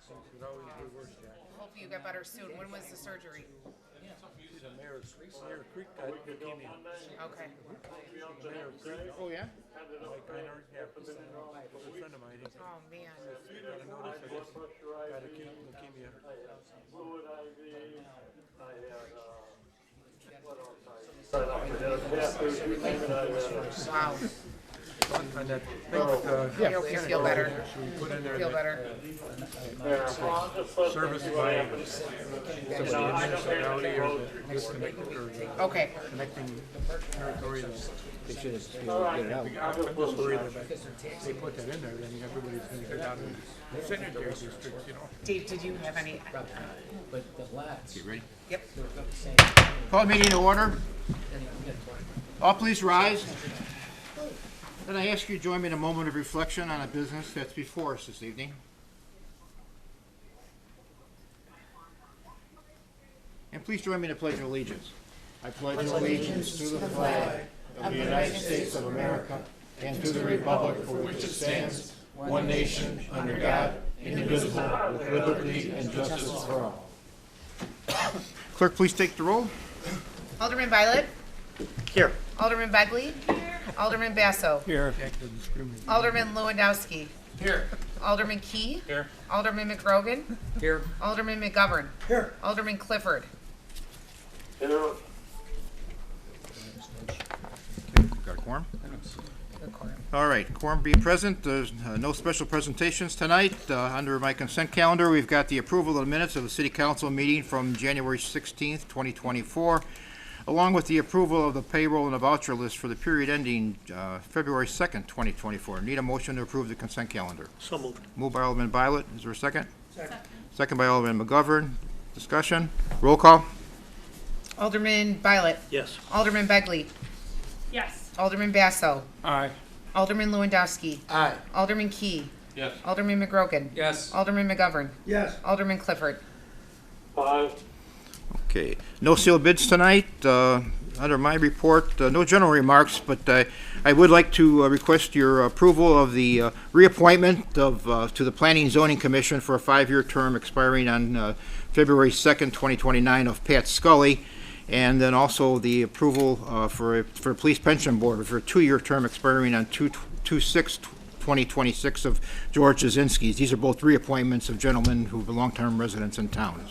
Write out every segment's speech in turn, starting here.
Could always be worse, Jack. Hope you get better soon. When was the surgery? She's a Mayor Creek got leukemia. Okay. Mayor Creek, Oh, yeah? Mike Reinhardt, yeah, a friend of mine. Oh, man. Got a notice of this, got acute leukemia. Wow. And that I hope you feel better. we put in there Feel that better. service by somebody in municipality or the disconnected or the Okay. connecting territory. They should have get it out. I'm just worried that if they put that in there, then everybody's gonna go down to the sanitary district, you know. Dave, did you have any? But the lads, You ready? Yep. Call meeting to order. All please rise. Then I ask you to join me in a moment of reflection on a business that's before us this evening. And please join me in the Pledge of Allegiance. I pledge allegiance to the flag of the United States of America and to the republic for which it stands, one nation, under God, indivisible, with liberty and justice for all. Clerk, please take the roll. Alderman Violet? Here. Alderman Begley? Alderman Basso? Here. Act of discrimination. Alderman Lewandowski? here, Alderman Key? Here. Alderman McRogan? here, Alderman McGovern? Here. Alderman Clifford? Got a quorum? Good quorum. All right, quorum being present, there's no special presentations tonight. Under my consent calendar, we've got the approval of the minutes of the city council meeting from January 16th, 2024, along with the approval of the payroll and the voucher list for the period ending February 2nd, 2024. Need a motion to approve the consent calendar. So moved. Moved by Alderman Violet. Is there a second? Second by Alderman McGovern. Discussion? Roll call? Alderman Violet? Yes. Alderman Begley? Yes. Alderman Basso? Aye. Alderman Lewandowski? aye, Alderman Key? Yes. Alderman McRogan? yes, Alderman McGovern? Yes. Alderman Clifford? Okay, no sealed bids tonight. Under my report, no general remarks, but I would like to request your approval of the reappointment of, to the Planning and Zoning Commission for a 5-year term expiring on February 2nd, 2029 of Pat Scully, and then also the approval for a Police Pension Board for a 2-year term expiring on 2/6/2026 of George Jazinski. These are both reappointments of gentlemen who are long-term residents in town.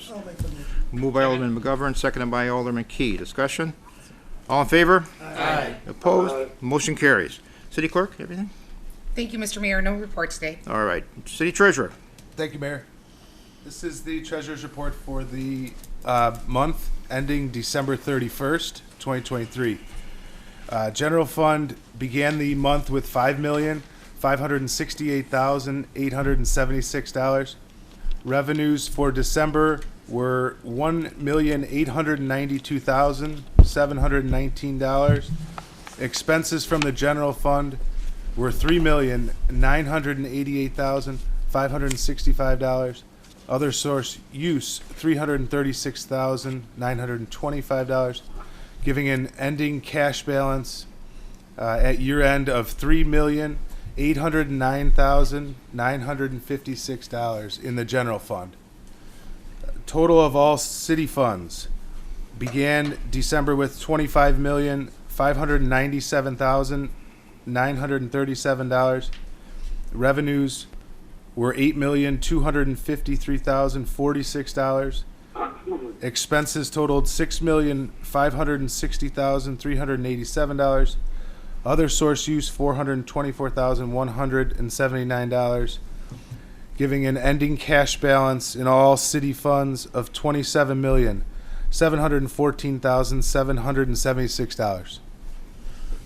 Moved by Alderman McGovern, seconded by Alderman Key. Discussion? All in favor? aye, Opposed? Motion carries. City Clerk, everything? Thank you, Mr. Mayor. No report today. All right. City Treasurer? Thank you, Mayor. This is the Treasurer's Report for the month ending December 31st, 2023. General Fund began the month with $5,568,876. Revenues for December were $1,892,719. Expenses from the General Fund were $3,988,565. Other source use, $336,925, giving an ending cash balance at year end of $3,809,956 in the general fund. Total of all city funds began December with $25,597,937. Revenues were $8,253,046. Expenses totaled $6,560,387. Other source use $424,179, giving an ending cash balance in all city funds of $27,714,776.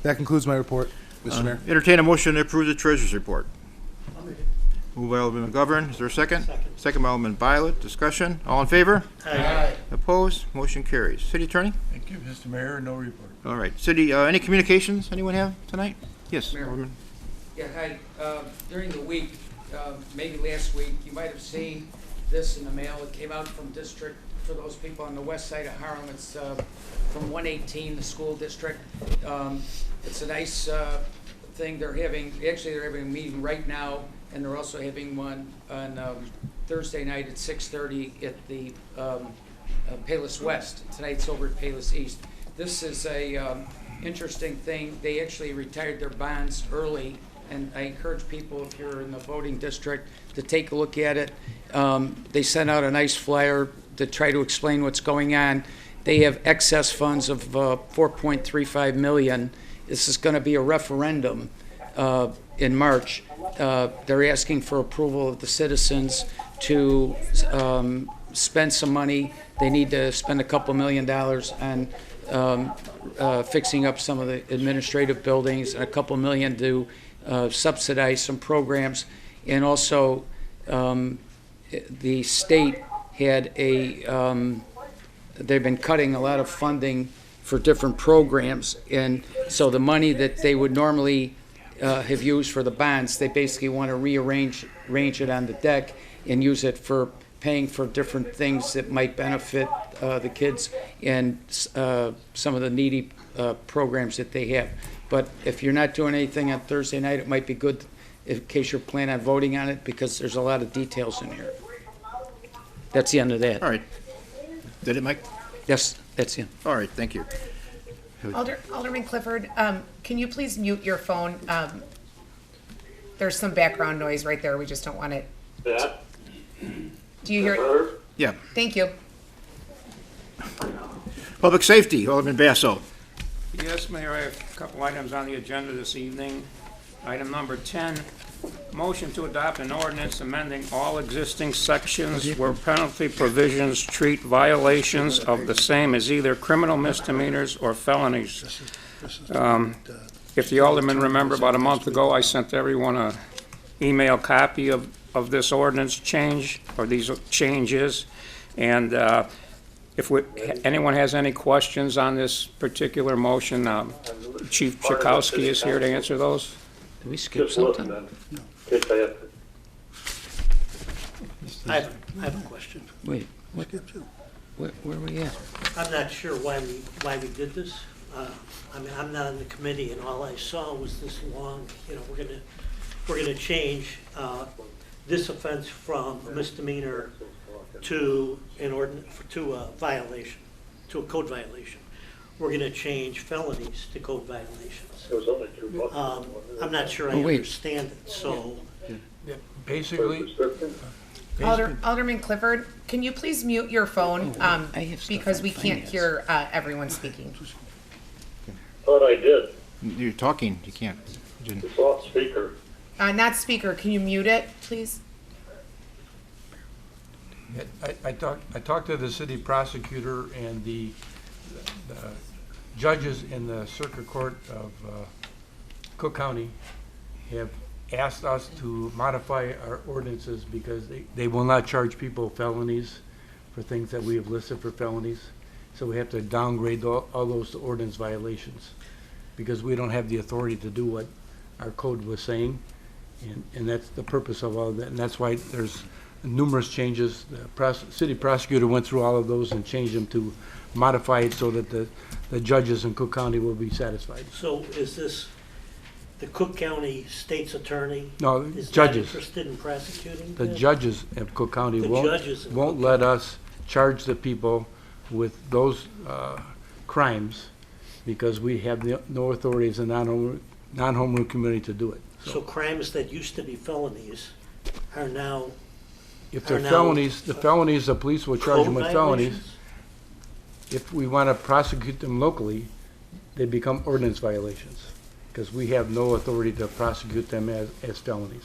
That concludes my report, Mr. Mayor. Entertain a motion to approve the Treasurer's Report. Moved by Alderman McGovern. Is there a second? Second by Alderman Violet. Discussion? All in favor? aye, Opposed? Motion carries. City Attorney? Thank you, Mr. Mayor. No report. All right. City, any communications anyone have tonight? Yes, Mayor. Alderman. yeah, hi, during the week, maybe last week, you might have seen this in the mail, it came out from district, for those people on the west side of Harlem, it's, from 118, the school district. It's a nice, thing, they're having a meeting right now and they're also having one on Thursday night at 6:30 at the Payless West. Tonight's over at Payless East. This is a interesting thing. They actually retired their bonds early, and I encourage people, if you're in the voting district, to take a look at it. They sent out a nice flyer to try to explain what's going on. They have excess funds of $4.35 million. This is going to be a referendum in March. They're asking for approval of the citizens to spend some money. They need to spend a couple $1 million on fixing up some of the administrative buildings, and a couple million to subsidize some programs. And also, the state had they've been cutting a lot of funding for different programs, and so the money that they would normally have used for the bonds, they basically want to arrange it on the deck and use it for paying for different things that might benefit the kids and some of the needy programs that they have. But if you're not doing anything on Thursday night, it might be good in case you're planning on voting on it, because there's a lot of details in here. That's the end of that. All right. Did it, Mike? Yes, that's it. All right, thank you. Alderman Clifford, can you please mute your phone? There's some background noise right there. We just don't want it. Yeah. Do you hear it? Yeah. Thank you. Public Safety, Alderman Basso. Yes, Mayor, I have a couple items on the agenda this evening. Item number 10, motion to adopt an ordinance amending all existing sections where penalty provisions treat violations of the same as either criminal misdemeanors or felonies. If the aldermen remember, about a month ago, I sent everyone a email copy of this ordinance change, or these changes. And if anyone has any questions on this particular motion, Chief Chakowski is here to answer those. Did we skip Just looking something? then. In case I have to. I have a question. Wait, where are we at? I'm not sure why we did this. I mean, I'm not on the committee, and all I saw was this long, we're gonna change this offense from a misdemeanor to a violation, to a code violation. We're gonna change felonies to code violations. There was only 2 bucks. I'm not sure I Oh, wait. understand it, so. Basically, Alderman Clifford, can you please mute your phone? I have stuff Because on we can't finance. hear everyone speaking. Thought I did. You're talking, you can't. You didn't- It's off speaker. Not speaker, can you mute it, please? I talked to the city prosecutor and the judges in the circuit court of Cook County have asked us to modify our ordinances because they will not charge people felonies for things that we have listed for felonies. So we have to downgrade all those to ordinance violations because we don't have the authority to do what our code was saying. And that's the purpose of all of that. And that's why there's numerous changes. The city prosecutor went through all of those and changed them to modify it so that the judges in Cook County will be satisfied. So is this the Cook County State's Attorney? No, Is not judges. interested in prosecuting The this? judges of Cook County The won't judges of won't Cook let County. us charge the people with those crimes because we have no authority as a non-home rule community to do it. So crimes that used to be felonies are now If they're are now felonies, the felonies, the police will charge them code with felonies. violations? If we want to prosecute them locally, they become ordinance violations because we have no authority to prosecute them as felonies.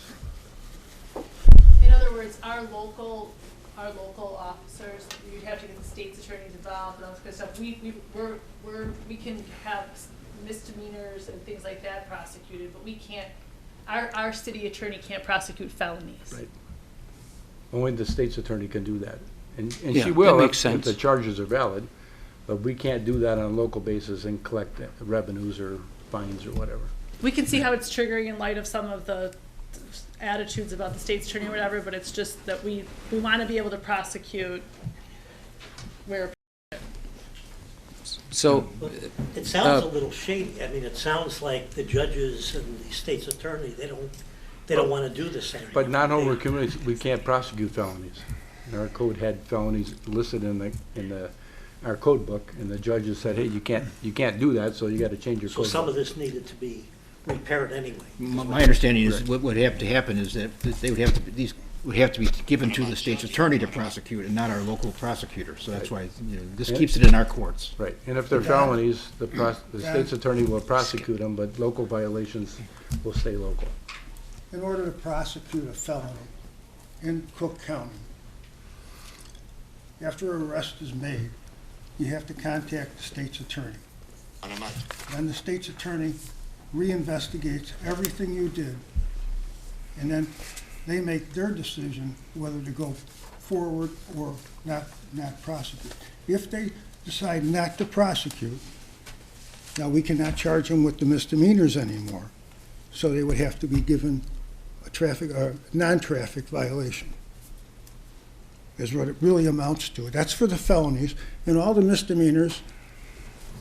In other words, our local officers, you'd have to get the state's attorneys involved and all this kind of stuff. We can have misdemeanors and things like that prosecuted, but we can't, our city attorney can't prosecute felonies. Right. Only the state's attorney can do that. And Yeah, she that will makes if sense. the charges are valid, but we can't do that on a local basis and collect revenues or fines or whatever. We can see how it's triggering in light of some of the attitudes about the state's attorney or whatever, but it's just that we want to be able to prosecute where. So, It sounds a little shady. I mean, it sounds like the judges and the state's attorney, they don't they don't want to do this anymore. But not over communities, we can't prosecute felonies. Our code had felonies listed in our code book, and the judges said, hey, you can't do that, so you gotta change your So code some book. of this needed to be repaired anyway. My understanding is what would have to happen is that they would have to, these would have to be given to the state's attorney to prosecute and not our local prosecutor. So that's why, this keeps it in our courts. Right, and if they're felonies, the state's attorney will prosecute them, but local violations will stay local. In order to prosecute a felony in Cook County, after an arrest is made, you have to contact the state's attorney. Then the state's attorney reinvestigates everything you did, and then they make their decision whether to go forward or not prosecute. If they decide not to prosecute, now we cannot charge them with the misdemeanors anymore, so they would have to be given a non-traffic violation, is what it really amounts to. That's for the felonies, and all the misdemeanors,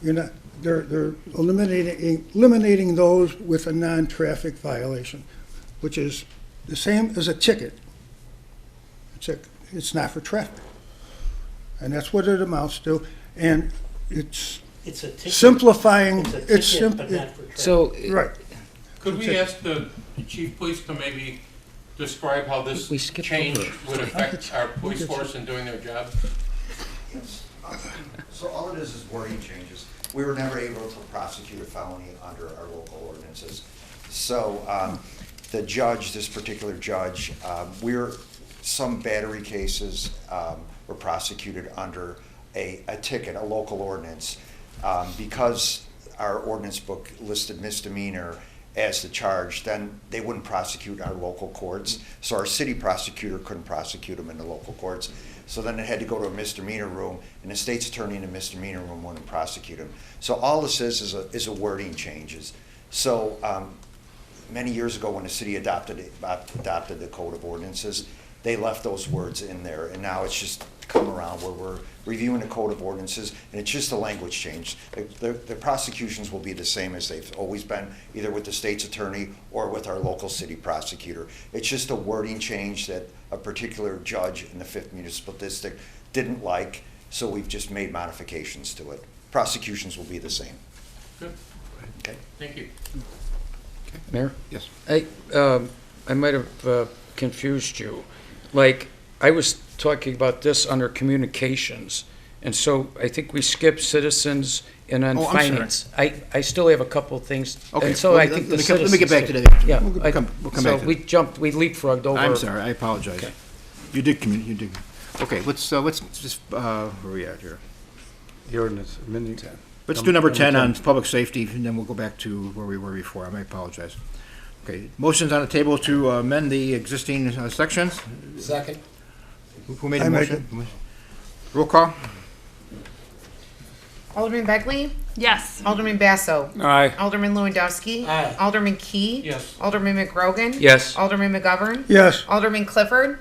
they're eliminating those with a non-traffic violation, which is the same as a ticket. It's not for traffic. And that's what it amounts to, and it's It's a ticket. simplifying, It's a ticket, but not for traffic. So, right. Could we ask the chief police to maybe describe how this We skipped change over. would affect our police force in doing their job? So all it is wording changes. We were never able to prosecute a felony under our local ordinances. So the judge, this particular judge, some battery cases were prosecuted under a ticket, a local ordinance. Because our ordinance book listed misdemeanor as the charge, then they wouldn't prosecute our local courts. So our city prosecutor couldn't prosecute them in the local courts. So then it had to go to a misdemeanor room, and the state's attorney in the misdemeanor room wouldn't prosecute them. So all this is a wording changes. So many years ago, when the city adopted the code of ordinances, they left those words in there, and now it's just come around where we're reviewing the code of ordinances, and it's just a language change. The prosecutions will be the same as they've always been, either with the state's attorney or with our local city prosecutor. It's just a wording change that a particular judge in the 5th Municipal District didn't like, so we've just made modifications to it. Prosecutions will be the same. Good. Okay. Thank you. Mayor? Yes. I might have confused you. Like, I was talking about this under communications, and so I think we skipped citizens and then Oh, I'm sorry. finance. I still have a couple of things, Okay, and so well, I think the let me get back to citizens- that. Yeah. We'll come back to So we that. we leapfrogged over. I'm sorry, I apologize. Okay. You did okay, let's just, where are we at here? The ordinance, amending. Let's do number 10 on public safety, and then we'll go back to where we were before. I apologize. Okay, motion's on the table to amend the existing sections. Second. Who made the I make motion? Roll call? Alderman Begley? Yes. Alderman Basso? Aye. Alderman Lewandowski? Aye. Alderman Key? Yes. Alderman McGrogan? Yes. Alderman McGovern? Yes, Alderman Clifford?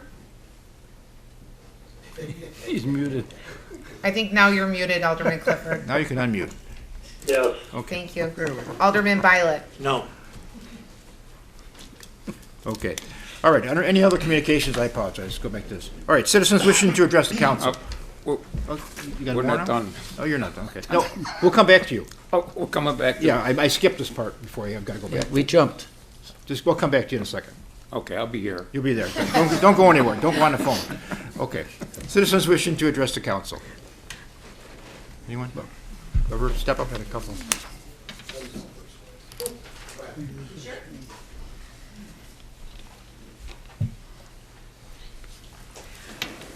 He's muted. I think now you're muted, Alderman Clifford. Now you can unmute. Yes, Okay, Thank you. Alderman Violet? No. okay. All right, under any other communications, I apologize. Let's go back to this. All right, citizens wishing to address the council. We're You got we're more not now? done. Oh, you're not done, okay. No, we'll come back to you. Oh, we're coming back. to- Yeah, I skipped this part before you. I've got to go Yeah, back. we jumped. We'll come back to you in a second. Okay, I'll be here. You'll be there. Don't go anywhere. Don't go on the phone. Okay. Citizens wishing to address the council. Anyone? Ever step up? Had a couple.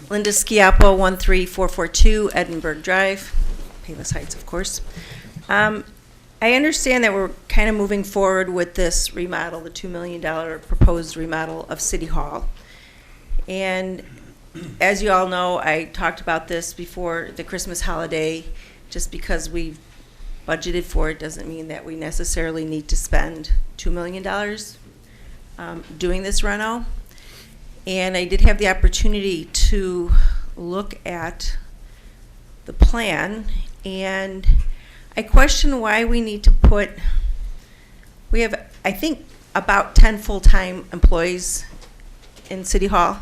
Linda Schiappo, 13442 Edinburgh Drive, Palos Heights, of course. I understand that we're kind of moving forward with this remodel, the $2 million proposed remodel of City Hall. And as you all know, I talked about this before the Christmas holiday. Just because we've budgeted for it doesn't mean that we necessarily need to spend $2 million doing this reno. And I did have the opportunity to look at the plan, and I question why we need to put, we have, I think, about 10 full-time employees in City Hall,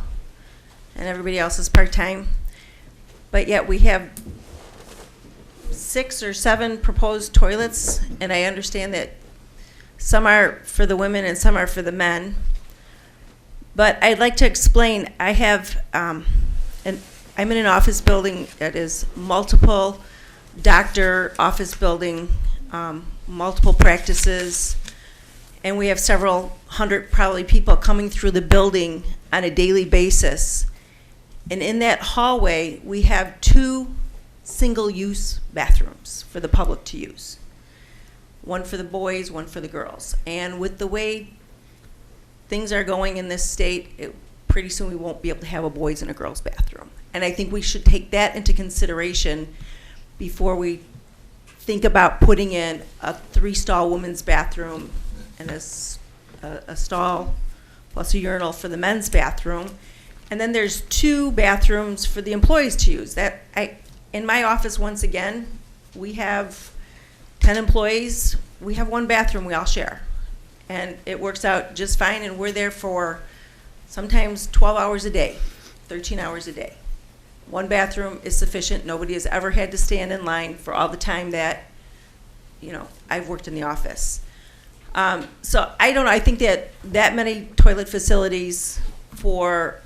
and everybody else is part-time. But yet we have 6 or 7 proposed toilets, and I understand that some are for the women and some are for the men. But I'd like to explain, I have, I'm in an office building that is multiple doctor office building, multiple practices, and we have several hundred probably people coming through the building on a daily basis. And in that hallway, we have 2 single-use bathrooms for the public to use. One for the boys, one for the girls. And with the way things are going in this state, pretty soon we won't be able to have a boys and a girls bathroom. And I think we should take that into consideration before we think about putting in a 3-stall women's bathroom and a stall plus a urinal for the men's bathroom. And then there's 2 bathrooms for the employees to use. In my office, once again, we have 10 employees. We have 1 bathroom we all share. And it works out just fine, and we're there for sometimes 12 hours a day, 13 hours a day. 1 bathroom is sufficient. Nobody has ever had to stand in line for all the time that, I've worked in the office. So I don't know, I think that many toilet facilities for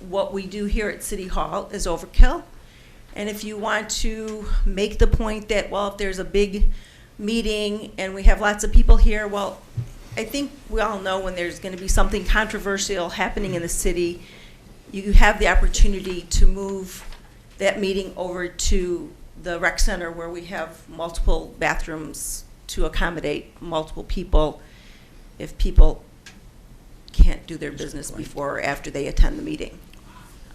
what we do here at City Hall is overkill. And if you want to make the point that, well, if there's a big meeting and we have lots of people here, well, I think we all know when there's going to be something controversial happening in the city, you have the opportunity to move that meeting over to the rec center where we have multiple bathrooms to accommodate multiple people if people can't do their business before or after they attend the meeting.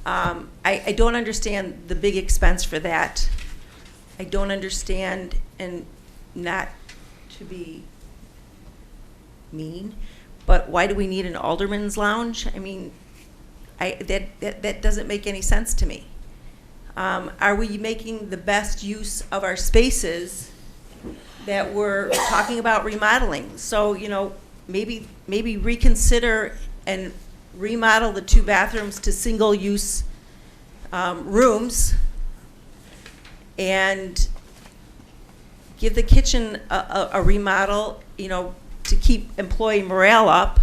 I don't understand the big expense for that. I don't understand, and not to be mean, but why do we need an alderman's lounge? I mean, that doesn't make any sense to me. Are we making the best use of our spaces that we're talking about remodeling? So, maybe reconsider and remodel the 2 bathrooms to single-use rooms, and give the kitchen a remodel, to keep employee morale up,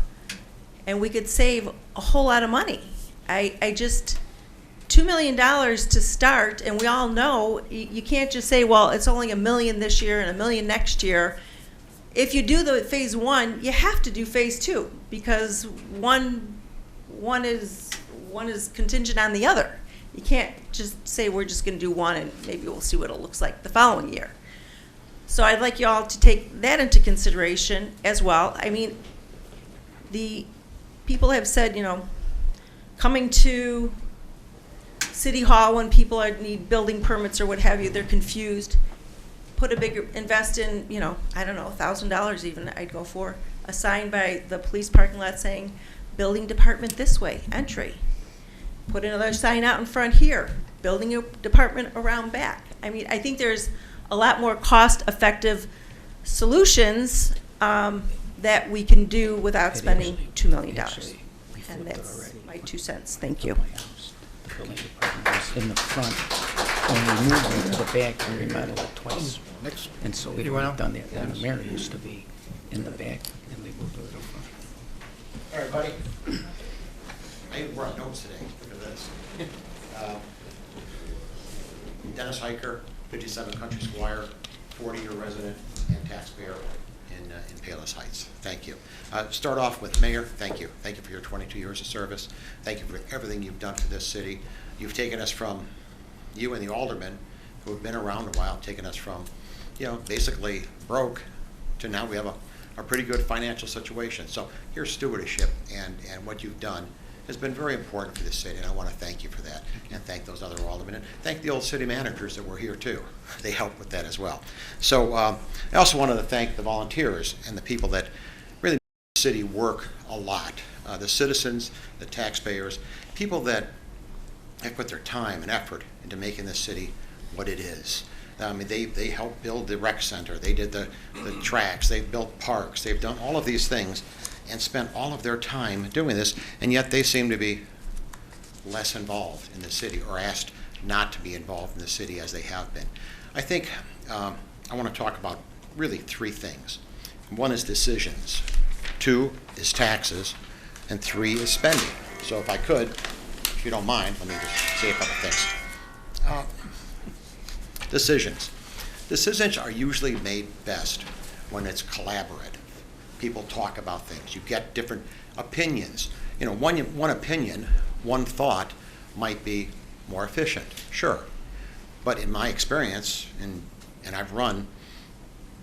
and we could save a whole lot of money. I just, $2 million to start, and we all know you can't just say, well, it's only $1 million this year and $1 million next year. If you do the phase 1, you have to do phase 2, because one is contingent on the other. You can't just say we're just going to do 1 and maybe we'll see what it looks like the following year. So I'd like you all to take that into consideration as well. I mean, the people have said, coming to City Hall when people need building permits or what have you, they're confused. Put a bigger, invest in, I don't know, $1,000 even I'd go for. A sign by the police parking lot saying, building department this way, entry. Put another sign out in front here, building department around back. I mean, I think there's a lot more cost-effective solutions that we can do without spending $2 million. And that's my 2 cents. Thank you. The building department was in the front, and we moved into the back and remodeled it twice. And so we've done that. Then the mayor used to be in the back, and we moved it to the front. All right, buddy. I brought notes today. Look at this. Dennis Hiker, 57 Country Squire, 40-year resident and taxpayer in Palos Heights. Thank you. Start off with Mayor. Thank you. Thank you for your 22 years of service. Thank you for everything you've done for this city. You've taken us from, you and the aldermen, who have been around a while, taken us from, basically broke to now we have a pretty good financial situation. So your stewardship and what you've done has been very important for this city, and I want to thank you for that, and thank those other aldermen, and thank the old city managers that were here too. They helped with that as well. So I also wanted to thank the volunteers and the people that really make the city work a lot. The citizens, the taxpayers, people that have put their time and effort into making this city what it is. I mean, they helped build the rec center. They did the tracks. They've built parks. They've done all of these things. and spent all of their time doing this, and yet they seem to be less involved in the city, or asked not to be involved in the city as they have been. I think I want to talk about really three things. One is decisions, two is taxes, and three is spending. So if I could, if you don't mind, let me just say a couple things. Decisions. Decisions are usually made best when it's collaborative. People talk about things. You get different opinions. You know, one opinion, one thought might be more efficient, sure. But in my experience, and I've run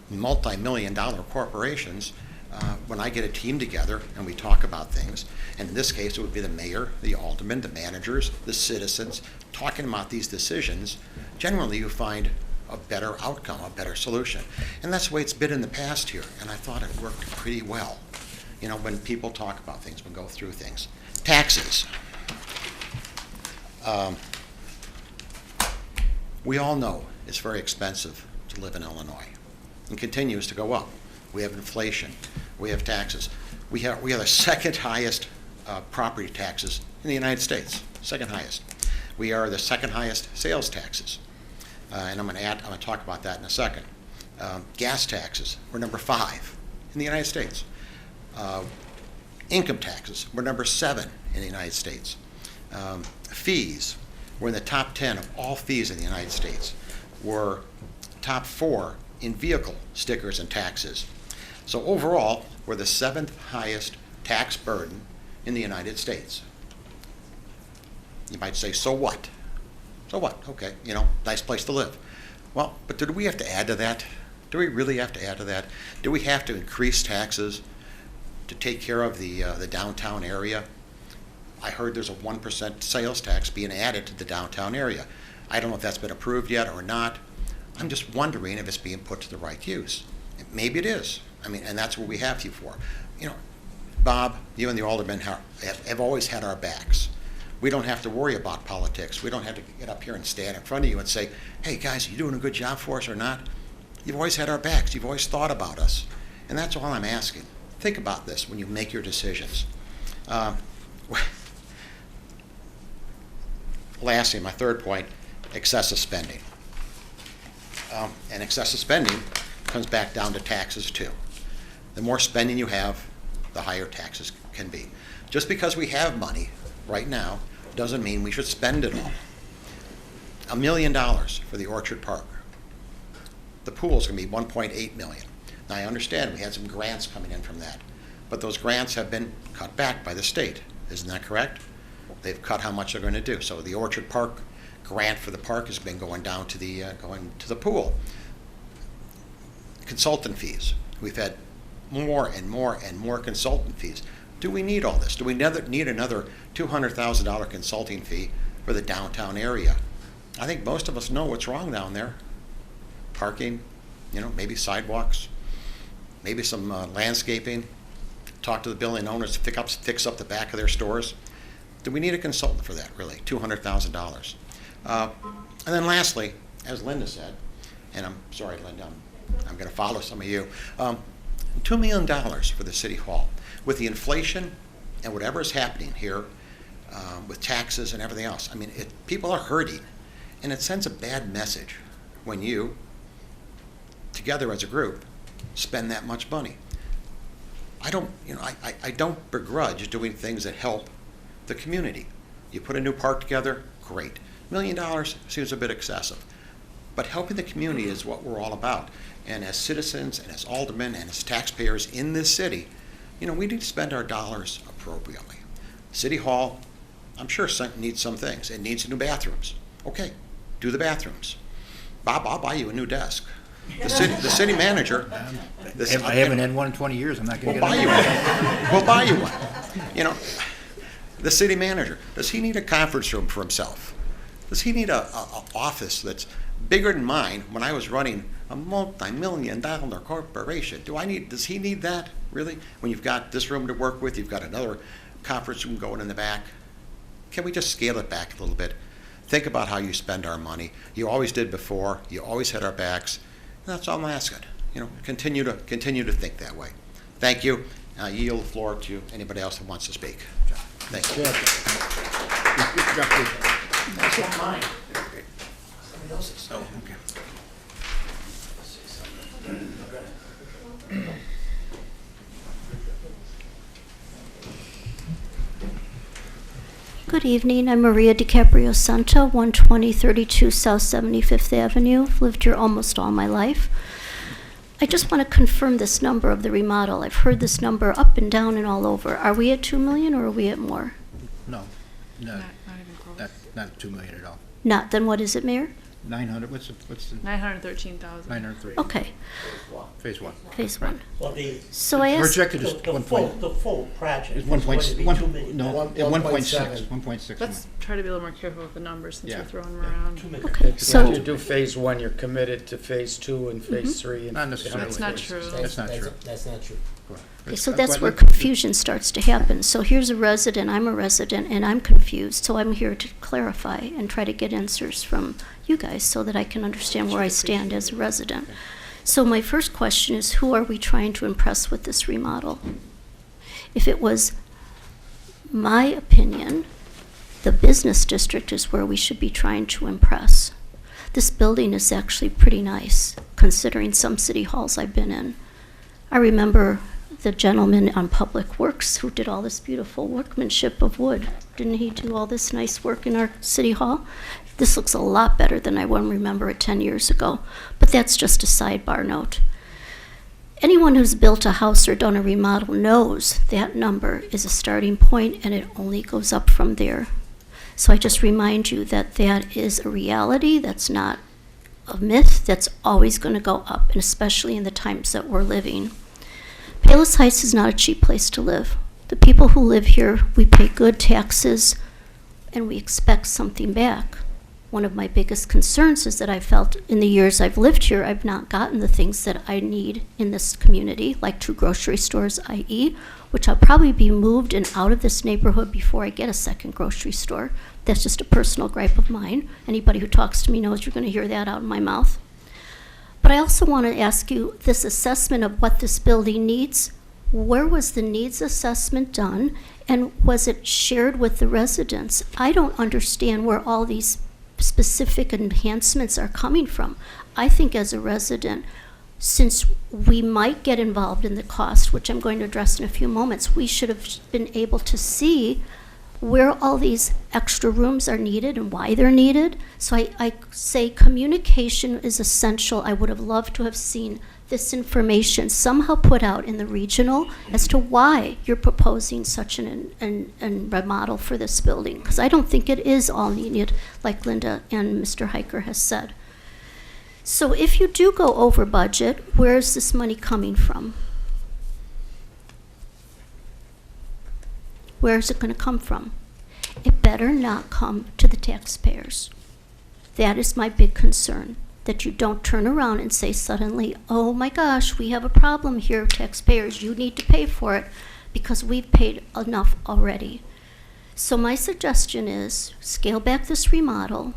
multi-million-dollar corporations, when I get a team together and we talk about things, and in this case it would be the mayor, the aldermen, the managers, the citizens, talking about these decisions, generally you find a better outcome, a better solution. And that's the way it's been in the past here, and I thought it worked pretty well. You know, when people talk about things, we go through things. Taxes. We all know it's very expensive to live in Illinois, and continues to go up. We have inflation. We have taxes. We have the second highest property taxes in the United States, second highest. We are the second highest sales taxes, and I'm going to talk about that in a second. Gas taxes, we're number 5 in the United States. Income taxes, we're number 7 in the United States. Fees, we're in the top 10 of all fees in the United States. We're top 4 in vehicle stickers and taxes. So overall, we're the 7th highest tax burden in the United States. You might say, so what? So what? Okay, you know, nice place to live. Well, but do we have to add to that? Do we really have to add to that? Do we have to increase taxes to take care of the downtown area? I heard there's a 1% sales tax being added to the downtown area. I don't know if that's been approved yet or not. I'm just wondering if it's being put to the right use. Maybe it is. I mean, and that's what we have you for. You know, Bob, you and the aldermen have always had our backs. We don't have to worry about politics. We don't have to get up here and stand in front of you and say, hey guys, are you doing a good job for us or not? You've always had our backs. You've always thought about us. And that's all I'm asking. Think about this when you make your decisions. Lastly, my third point, excessive spending. And excessive spending comes back down to taxes too. The more spending you have, the higher taxes can be. Just because we have money right now doesn't mean we should spend it all. $1 million for the Orchard Park. The pool's going to be $1.8 million. Now I understand we had some grants coming in from that, but those grants have been cut back by the state. Isn't that correct? They've cut how much they're going to do. So the Orchard Park grant for the park has been going down to the pool. Consultant fees. We've had more and more and more consultant fees. Do we need all this? Do we need another $200,000 consulting fee for the downtown area? I think most of us know what's wrong down there. Parking, you know, maybe sidewalks, maybe some landscaping. Talk to the building owners to fix up the back of their stores. Do we need a consultant for that, really? $200,000. And then lastly, as Linda said, and I'm sorry, Linda, I'm going to follow some of you, $2 million for the City Hall. With the inflation and whatever is happening here, with taxes and everything else, I mean, people are hurting, and it sends a bad message when you, together as a group, spend that much money. I don't begrudge doing things that help the community. You put a new park together, great. $1 million seems a bit excessive. But helping the community is what we're all about. And as citizens and as aldermen and as taxpayers in this city, you know, we need to spend our dollars appropriately. City Hall, I'm sure needs some things. It needs new bathrooms. Okay, do the bathrooms. Bob, I'll buy you a new desk. The city manager. I haven't had one in 20 years. I'm not going to We'll get buy you one. We'll buy you one. You know, the city manager, does he need a conference room for himself? Does he need a office that's bigger than mine when I was running a multi-million-dollar corporation? Does he need that, really? When you've got this room to work with, you've got another conference room going in the back. Can we just scale it back a little bit? Think about how you spend our money. You always did before. You always had our backs. And that's all I'm asking. You know, continue to think that way. Thank you. I yield the floor to anybody else that wants to speak. Thank you. That's not mine. Somebody else's. Oh, okay. Good evening, I'm Maria DiCaprio Santa, 12032 South 75th Avenue. I've lived here almost all my life. I just want to confirm this number of the remodel. I've heard this number up and down and all over. Are we at 2 million or are we at more? No, not 2 million at all. Not, then what is it, Mayor? 900, what's the? 913,000. 903. Okay, Phase one. phase one. Well, the, So I asked, Projected is the 1 full, point. the full project is Is 1 going to be point, 2 million. no, One- 1.6, 1.7. 1.6. Let's try to be a little more careful with the numbers since Yeah. we're throwing them around. 2 million. okay, If so, you do phase one, you're committed to phase two and phase three. and Not necessarily. That's not true. That's not true. That's not true. okay, so that's where confusion starts to happen. So here's a resident, I'm a resident, and I'm confused. So I'm here to clarify and try to get answers from you guys so that I can understand where I stand as a resident. So my first question is, who are we trying to impress with this remodel? If it was my opinion, the business district is where we should be trying to impress. This building is actually pretty nice, considering some city halls I've been in. I remember the gentleman on Public Works who did all this beautiful workmanship of wood. Didn't he do all this nice work in our city hall? This looks a lot better than I would remember it 10 years ago, but that's just a sidebar note. Anyone who's built a house or done a remodel knows that number is a starting point and it only goes up from there. So I just remind you that that is a reality, that's not a myth, that's always going to go up, and especially in the times that we're living. Palos Heights is not a cheap place to live. The people who live here, we pay good taxes and we expect something back. One of my biggest concerns is that I felt in the years I've lived here, I've not gotten the things that I need in this community, like 2 grocery stores, i.e., which I'll probably be moved and out of this neighborhood before I get a second grocery store. That's just a personal gripe of mine. Anybody who talks to me knows you're going to hear that out of my mouth. But I also want to ask you this assessment of what this building needs. Where was the needs assessment done, and was it shared with the residents? I don't understand where all these specific enhancements are coming from. I think as a resident, since we might get involved in the cost, which I'm going to address in a few moments, we should have been able to see where all these extra rooms are needed and why they're needed. So I say communication is essential. I would have loved to have seen this information somehow put out in the regional as to why you're proposing such an remodel for this building, because I don't think it is all needed, like Linda and Mr. Hiker has said. So if you do go over budget, where is this money coming from? Where is it going to come from? It better not come to the taxpayers. That is my big concern, that you don't turn around and say suddenly, oh my gosh, we have a problem here, taxpayers, you need to pay for it, because we've paid enough already. So my suggestion is scale back this remodel.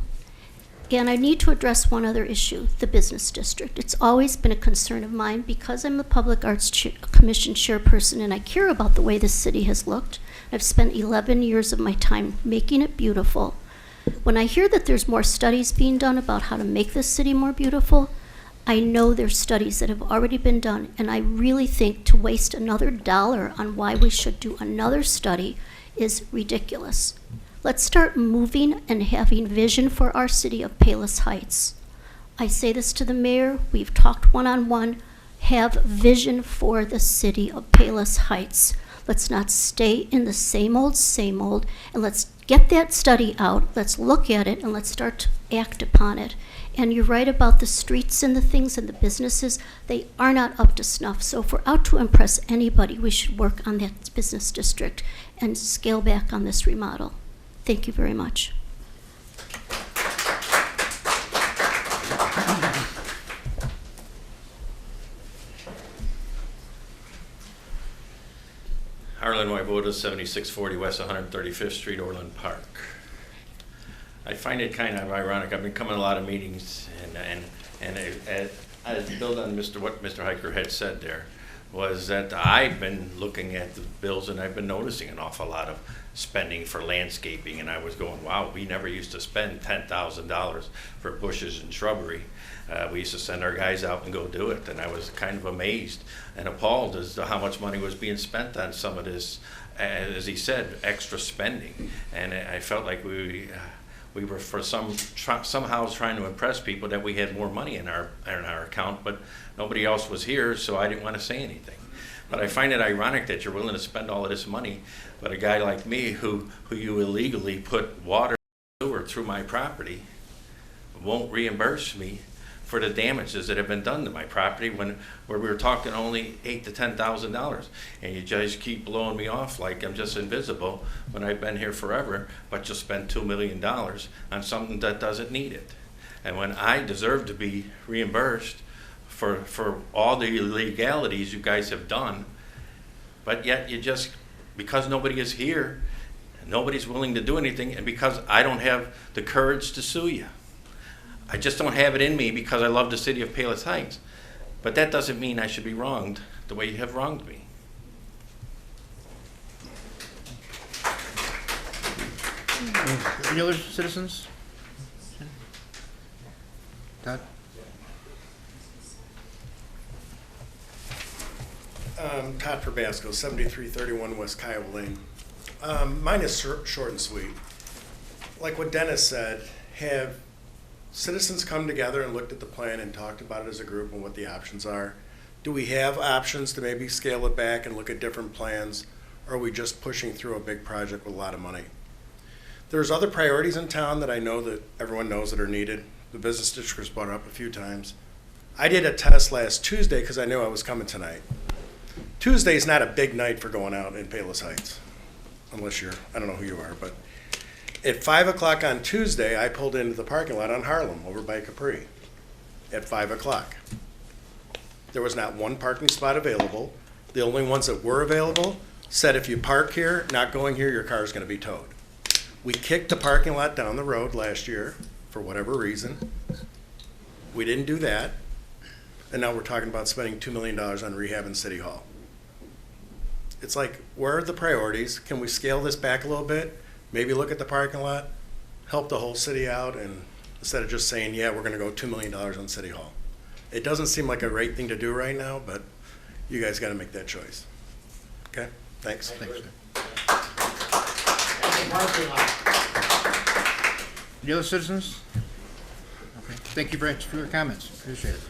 And I need to address one other issue, the business district. It's always been a concern of mine because I'm the Public Arts Commission chairperson and I care about the way this city has looked. I've spent 11 years of my time making it beautiful. When I hear that there's more studies being done about how to make this city more beautiful, I know there's studies that have already been done, and I really think to waste another dollar on why we should do another study is ridiculous. Let's start moving and having vision for our city of Palos Heights. I say this to the mayor, we've talked one-on-one, have vision for the city of Palos Heights. Let's not stay in the same old, and let's get that study out, let's look at it, and let's start to act upon it. And you're right about the streets and the things and the businesses, they are not up to snuff. So if we're out to impress anybody, we should work on that business district and scale back on this remodel. Thank you very much. Harlan Waivoda, 7640 West 135th Street, Orland Park. I find it kind of ironic. I've been coming to a lot of meetings, and I build on what Mr. Hiker had said there. was that I've been looking at the bills and I've been noticing an awful lot of spending for landscaping, and I was going, wow, we never used to spend $10,000 for bushes and shrubbery. We used to send our guys out and go do it, and I was kind of amazed and appalled as to how much money was being spent on some of this, as he said, extra spending. And I felt like we were somehow trying to impress people that we had more money in our account, but nobody else was here, so I didn't want to say anything. But I find it ironic that you're willing to spend all of this money, but a guy like me who you illegally put water and sewer through my property won't reimburse me for the damages that have been done to my property where we were talking only $8,000 to $10,000. And you just keep blowing me off like I'm just invisible when I've been here forever, but you'll spend $2 million on something that doesn't need it. And when I deserve to be reimbursed for all the illegalities you guys have done, but yet you just, because nobody is here, nobody's willing to do anything, and because I don't have the courage to sue you. I just don't have it in me because I love the city of Palos Heights. But that doesn't mean I should be wronged the way you have wronged me. Any other citizens? Todd? Todd Probasco, 7331 West Kiowa Lane. Mine is short and sweet. Like what Dennis said, have citizens come together and looked at the plan and talked about it as a group and what the options are? Do we have options to maybe scale it back and look at different plans? Or are we just pushing through a big project with a lot of money? There's other priorities in town that I know that everyone knows that are needed. The business district was brought up a few times. I did a test last Tuesday because I knew I was coming tonight. Tuesday's not a big night for going out in Palos Heights, unless you're, I don't know who you are, but at 5 o'clock on Tuesday, I pulled into the parking lot on Harlem over by Capri at 5 o'clock. There was not one parking spot available. The only ones that were available said if you park here, not going here, your car is going to be towed. We kicked the parking lot down the road last year for whatever reason. We didn't do that. And now we're talking about spending $2 million on rehab in City Hall. It's like, where are the priorities? Can we scale this back a little bit? Maybe look at the parking lot, help the whole city out, and instead of just saying, yeah, we're going to go $2 million on City Hall. It doesn't seem like a great thing to do right now, but you guys got to make that choice. Okay? Thanks. Any other citizens? Okay. Thank you very much for your comments. Appreciate it.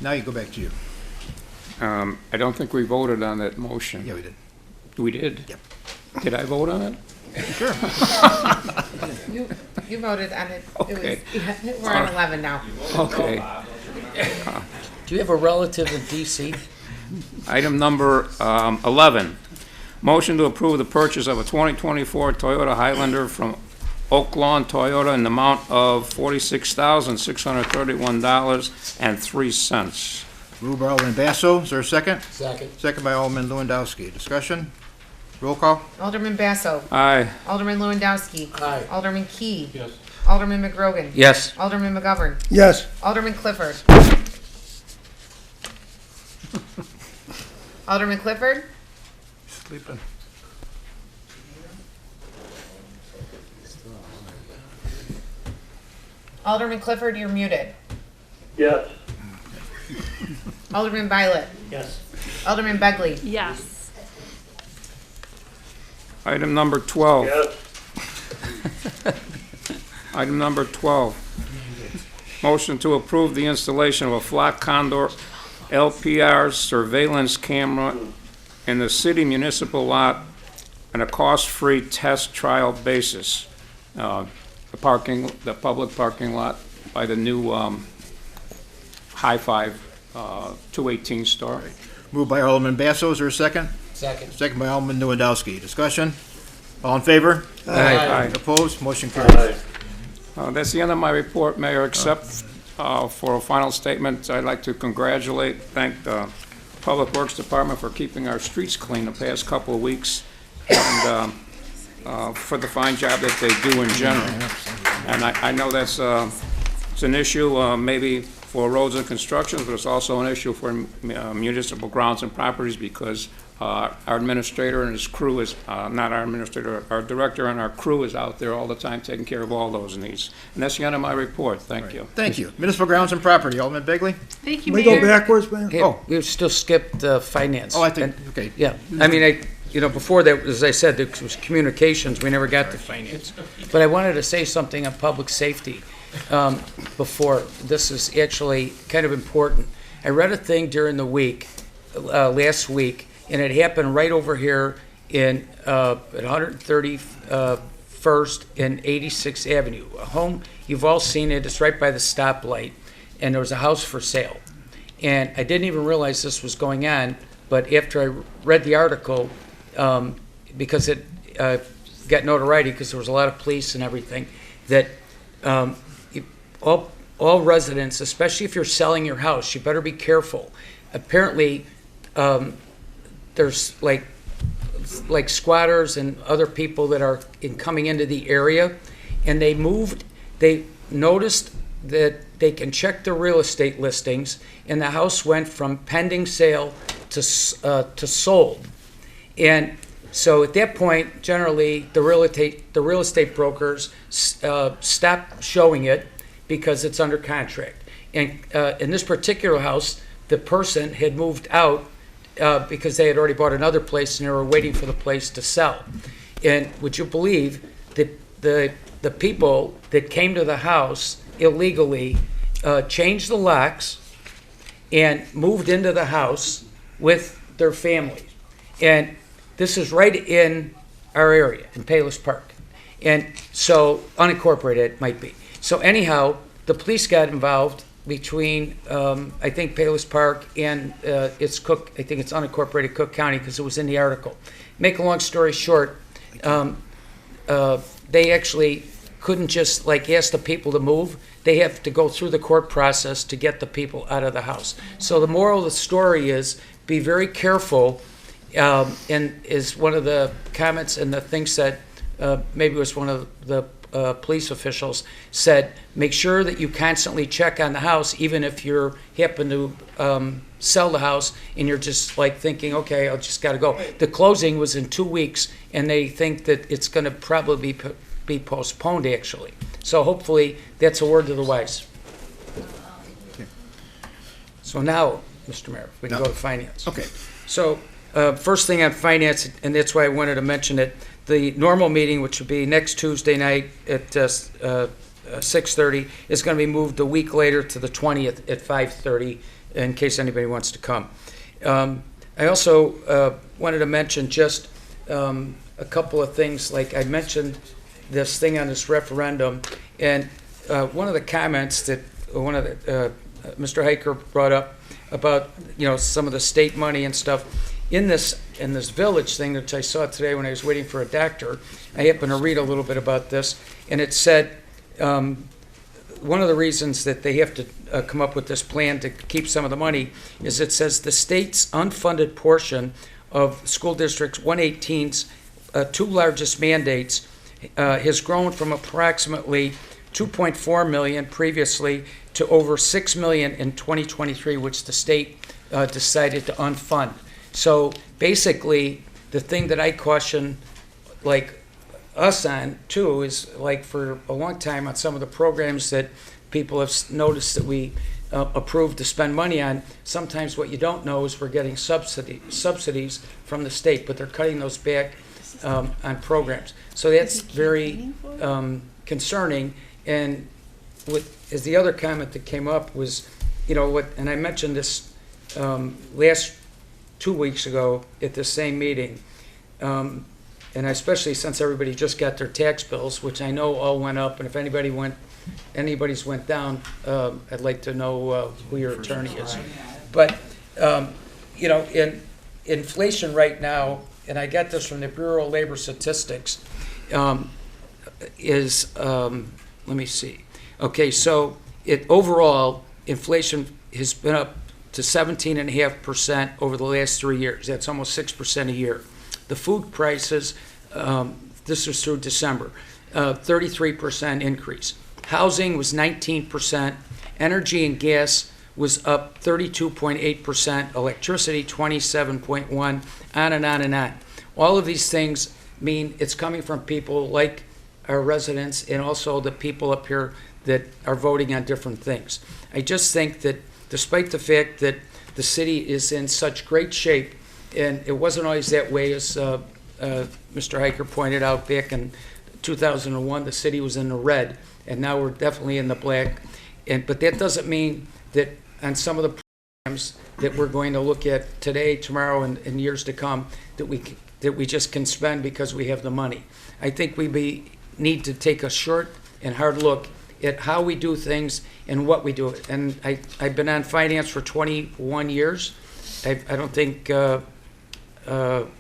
Now you go back to you. I don't think we voted on that motion. Yeah, we did. We did? Yep. Did I vote on it? Sure. You voted on it. Okay. It was, we're on 11 now. Okay. Do you have a relative in DC? Item number 11, motion to approve the purchase of a 2024 Toyota Highlander from Oak Lawn Toyota in the amount of $46,631.03. Moved by Alderman Basso. Is there a second? Second. Second by Alderman Lewandowski. Discussion? Roll call? Alderman Basso. Aye. Alderman Lewandowski. Aye. Alderman Key. Yes. Alderman McGrogan. Yes. Alderman McGovern. Yes. Alderman Clifford. Alderman Clifford. Sleeping. Alderman Clifford, you're muted. Yes. Alderman Violet. Yes. Alderman Begley. Yes. Item number 12. Yes. Item number 12, motion to approve the installation of a Flock Condor LPR surveillance camera in the city municipal lot on a cost-free test trial basis. The public parking lot by the new High Five 218 store. Moved by Alderman Basso. Is there a second? Second. Second by Alderman Lewandowski. Discussion? All in favor? Aye. Opposed? Motion carries. That's the end of my report, Mayor, except for a final statement. I'd like to thank the Public Works Department for keeping our streets clean the past couple of weeks, and for the fine job that they do in general. And I know that's it's an issue maybe for roads and constructions, but it's also an issue for municipal grounds and properties because our administrator and his crew is, not our administrator, our director and our crew is out there all the time taking care of all those needs. And that's the end of my report. Thank you. Thank you. Municipal grounds and property, Alderman Begley? Thank you, We Mayor. go backwards, man? Hey, we still skipped finance. Oh, I think, okay. Yeah, I mean, before that, as I said, there was communications, we never got to finance. But I wanted to say something on public safety before. This is actually kind of important. I read a thing during the week, last week, and it happened right over here at 131st and 86th Avenue. A home, you've all seen it, it's right by the stoplight, and there was a house for sale. And I didn't even realize this was going on, but after I read the article, because it got notoriety, because there was a lot of police and everything, that all residents, especially if you're selling your house, you better be careful. Apparently, there's like squatters and other people that are coming into the area, and they noticed that they can check their real estate listings, and the house went from pending sale to sold. And so at that point, generally, the real estate brokers stop showing it because it's under contract. And in this particular house, the person had moved out because they had already bought another place and they were waiting for the place to sell. And would you believe that the people that came to the house illegally changed the locks and moved into the house with their families? And this is right in our area, in Palos Park. And so, unincorporated it might be. So anyhow, the police got involved between, I think, Palos Park and it's Cook, I think it's unincorporated Cook County, because it was in the article. Make a long story short, they actually couldn't just ask the people to move. They have to go through the court process to get the people out of the house. So the moral of the story is be very careful, and is one of the comments and the things that maybe it was one of the police officials said, make sure that you constantly check on the house, even if you happen to sell the house and you're just thinking, okay, I just got to go. The closing was in 2 weeks, and they think that it's going to probably be postponed, actually. So hopefully that's a word to the wise. So now, Mr. Mayor, we can go to finance. Okay. So first thing on finance, and that's why I wanted to mention it, the normal meeting, which would be next Tuesday night at 6:30, is going to be moved a week later to the 20th at 5:30, in case anybody wants to come. I also wanted to mention just a couple of things. Like I mentioned this thing on this referendum, and one of the comments that Mr. Hiker brought up about some of the state money and stuff. In this village thing, which I saw today when I was waiting for a doctor, I happened to read a little bit about this, and it said one of the reasons that they have to come up with this plan to keep some of the money is it says the state's unfunded portion of School District 118's two largest mandates has grown from approximately $2.4 million previously to over $6 million in 2023, which the state decided to unfund. So basically, the thing that I caution us on too is for a long time on some of the programs that people have noticed that we approved to spend money on, sometimes what you don't know is we're getting subsidies from the state, but they're cutting those back on programs. So that's very concerning. And as the other comment that came up was, and I mentioned this last 2 weeks ago at the same meeting, and especially since everybody just got their tax bills, which I know all went up, and if anybody's went down, I'd like to know who your attorney is. But in inflation right now, and I got this from the Bureau of Labor Statistics, is let me see. Okay, so overall inflation has been up to 17.5% over the last 3 years. That's almost 6% a year. The food prices, this was through December, 33% increase. Housing was 19%, Energy and gas was up 32.8%, electricity 27.1, on and on and on. All of these things mean it's coming from people like our residents and also the people up here that are voting on different things. I just think that despite the fact that the city is in such great shape, and it wasn't always that way, as Mr. Hiker pointed out, back in 2001, the city was in the red, and now we're definitely in the black. But that doesn't mean that on some of the programs that we're going to look at today, tomorrow, and years to come, that we just can spend because we have the money. I think we need to take a short and hard look at how we do things and what we do. And I've been on finance for 21 years. I don't think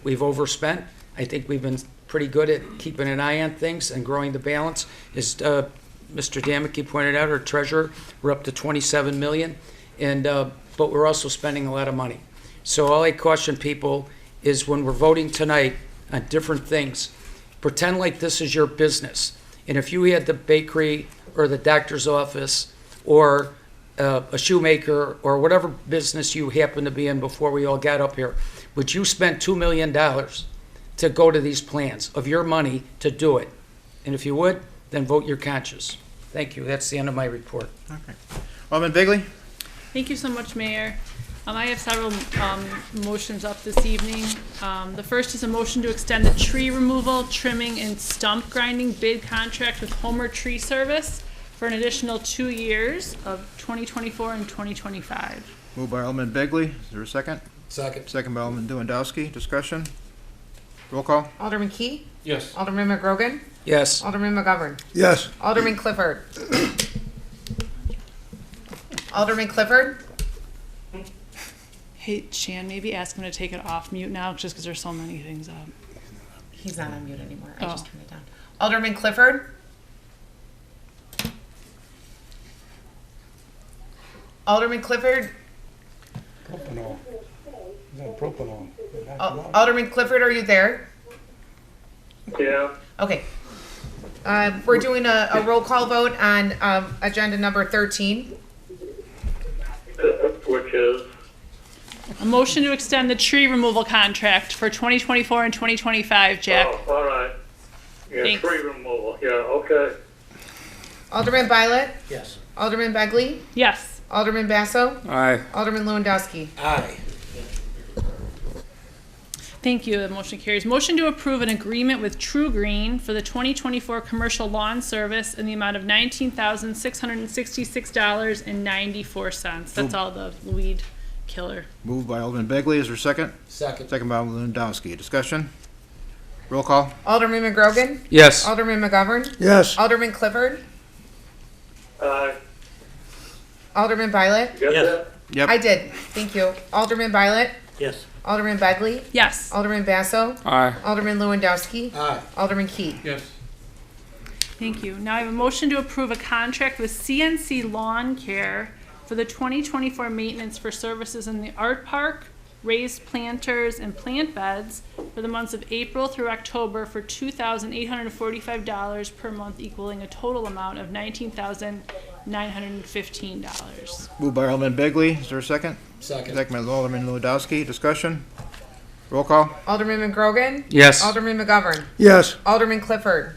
we've overspent. I think we've been pretty good at keeping an eye on things and growing the balance. As Mr. Dameke pointed out, our treasurer, we're up to 27 million, but we're also spending a lot of money. So all I caution people is when we're voting tonight on different things, pretend like this is your business. And if you had the bakery or the doctor's office or a shoemaker or whatever business you happen to be in before we all got up here, would you spend $2 million to go to these plans of your money to do it? And if you would, then vote your conscience. Thank you. That's the end of my report. Okay. Alderman Bigley? Thank you so much, Mayor. I have several motions up this evening. The first is a motion to extend the tree removal, trimming, and stump grinding bid contract with Homer Tree Service for an additional 2 years of 2024 and 2025. Moved by Alderman Bigley. Is there a second? Second. Second by Alderman Lewandowski. Discussion? Roll call? Alderman Key? Yes. Alderman McGrogan? Yes. Alderman McGovern? Yes. Alderman Clifford? Alderman Clifford? Hey, Shan, maybe ask him to take it off mute now, just because there's so many things up. He's not on mute anymore. I Oh. just turned it down. Alderman Clifford? Alderman Clifford? Propanol. Is that propanol? Alderman Clifford, are you there? Yeah, Okay. We're doing a roll call vote on agenda number 13. which is, A motion to extend the tree removal contract for 2024 and 2025, Jack. oh, all right. Yeah, Thanks. tree removal, yeah, okay. Alderman Violet? Yes. Alderman Begley? Yes. Alderman Basso? Aye. Alderman Lewandowski? Aye. Thank you. The motion carries. Motion to approve an agreement with True Green for the 2024 commercial lawn service in the amount of $19,666.94. That's all the weed killer. Moved by Alderman Begley. Is there a second? Second. Second by Alderman Lewandowski. Discussion? Roll call? Alderman McGrogan? Yes. Alderman McGovern? Yes. Alderman Clifford? Aye. Alderman Violet? You got Yes. that? Yep. I did. Thank you. Alderman Violet? Yes. Alderman Begley? Yes. Alderman Basso? Aye. Alderman Lewandowski? Aye. Alderman Key? Yes. Thank you. Now I have a motion to approve a contract with CNC Lawn Care for the 2024 maintenance for services in the art park, raised planters, and plant beds for the months of April through October for $2,845 per month, equaling a total amount of $19,915. Moved by Alderman Begley. Is there a second? Second. Second by Alderman Lewandowski. Discussion? Roll call? Alderman McGrogan? Yes. Alderman McGovern? Yes. Alderman Clifford?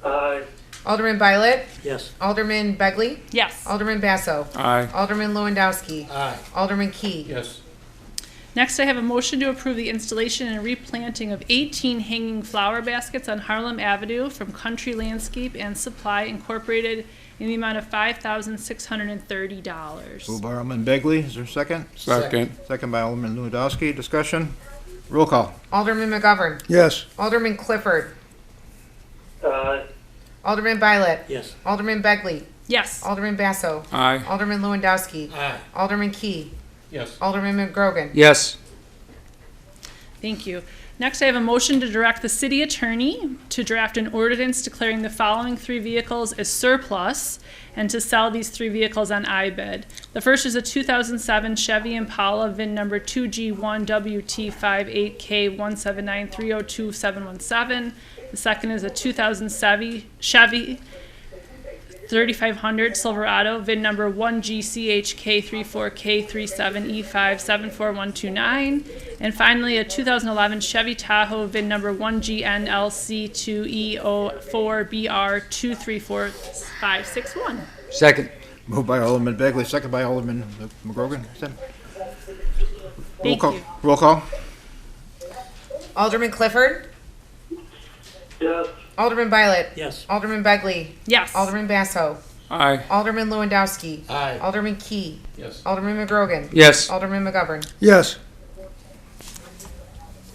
Aye. Alderman Violet? Yes. Alderman Begley? Yes. Alderman Basso? Aye. Alderman Lewandowski? Aye. Alderman Key? Yes. Next, I have a motion to approve the installation and replanting of 18 hanging flower baskets on Harlem Avenue from Country Landscape and Supply Incorporated in the amount of $5,630. Moved by Alderman Begley. Is there a second? Second. Second by Alderman Lewandowski. Discussion? Roll call? Alderman McGovern? Yes. Alderman Clifford? Aye. Alderman Violet? Yes. Alderman Begley? Yes. Alderman Basso? Aye. Alderman Lewandowski? Aye. Alderman Key? Yes. Alderman McGrogan? Yes. Thank you. Next, I have a motion to direct the city attorney to draft an ordinance declaring the following 3 vehicles as surplus and to sell these 3 vehicles on iBid. The first is a 2007 Chevy Impala, VIN number 2G1WT58K179302717. The second is a 2007 Chevy 3500 Silverado, VIN number 1GCHK34K37E574129. And finally, a 2011 Chevy Tahoe, VIN number 1GNLC2EO4BR234561. Second. Moved by Alderman Begley, second by Alderman McGrogan. Thank you. Roll call. Alderman Clifford? Yes. Alderman Violet? Yes. Alderman Begley? Yes. Alderman Basso? Aye. Alderman Lewandowski? Aye. Alderman Key? Yes. Alderman McGrogan? Yes. Alderman McGovern? Yes.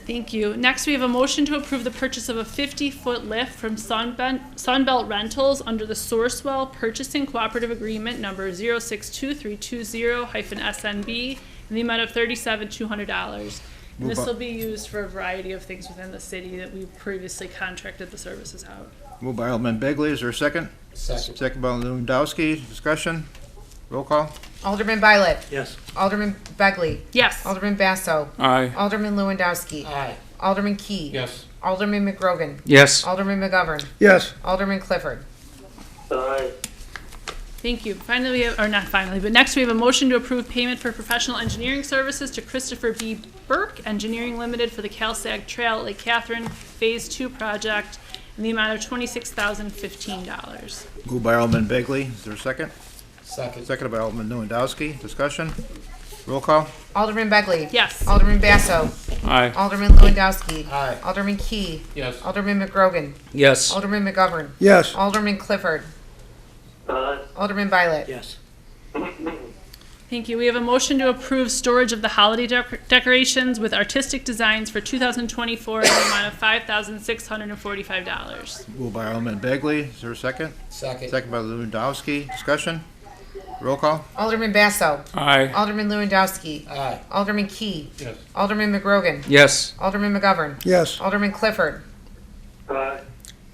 Thank you. Next, we have a motion to approve the purchase of a 50-foot lift from Sunbelt Rentals under the Sourcewell Purchasing Cooperative Agreement number 062320-SNB in the amount of $37,200. And this will be used for a variety of things within the city that we've previously contracted the services out. Moved by Alderman Begley, is there a second? Second. Second by Lewandowski, discussion? Roll call. Alderman Violet? Yes. Alderman Begley? Yes. Alderman Basso? Aye. Alderman Lewandowski? Aye. Alderman Key? Yes. Alderman McGrogan? Yes. Alderman McGovern? Yes. Alderman Clifford? Aye. Thank you. Finally, we have, or not finally, but next we have a motion to approve payment for professional engineering services to Christopher B. Burke Engineering Limited for the CalSag Trail at Lake Catherine Phase 2 project in the amount of $26,015. Moved by Alderman Begley, is there a second? Second. Second by Alderman Lewandowski, discussion? Roll call. Alderman Begley? Yes. Alderman Basso? Aye. Alderman Lewandowski? Aye. Alderman Key? Yes. Alderman McGrogan? Yes. Alderman McGovern? Yes. Alderman Clifford? Aye. Alderman Violet? Yes. Thank you. We have a motion to approve storage of the holiday decorations with artistic designs for 2024 in the amount of $5,645. Moved by Alderman Begley, is there a second? Second. Second by Lewandowski, discussion? Roll call. Alderman Basso? Aye. Alderman Lewandowski? Aye. Alderman Key? Yes. Alderman McGrogan? Yes. Alderman McGovern? Yes. Alderman Clifford? Aye.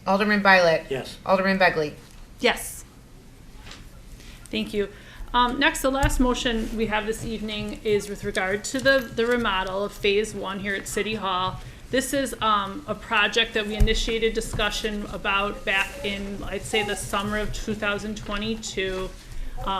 Alderman Violet? Yes. Alderman Begley? Yes. Thank you. Next, the last motion we have this evening is with regard to the remodel of Phase 1 here at City Hall. This is a project that we initiated discussion about back in, I'd say, the summer of 2022.